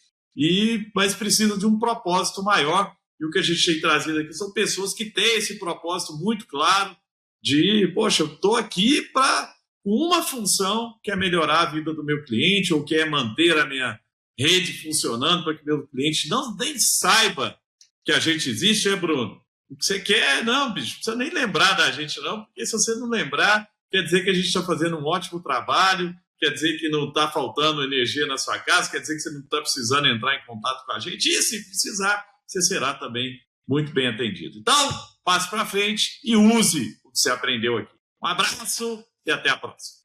mas precisa de um propósito maior. E o que a gente tem trazido aqui são pessoas que têm esse propósito muito claro poxa, eu estou aqui para uma função, que é melhorar a vida do meu cliente ou que é manter a minha rede funcionando para que meu cliente nem saiba que a gente existe, Bruno? O que você quer, não, bicho, não precisa nem lembrar da gente, não, porque se você não lembrar, quer dizer que a gente está fazendo um ótimo trabalho, quer dizer que não está faltando energia na sua casa, quer dizer que você não está precisando entrar em contato com a gente, e se precisar, você será também muito bem atendido. Então, passe para frente e use o que você aprendeu aqui. Um abraço e até a próxima.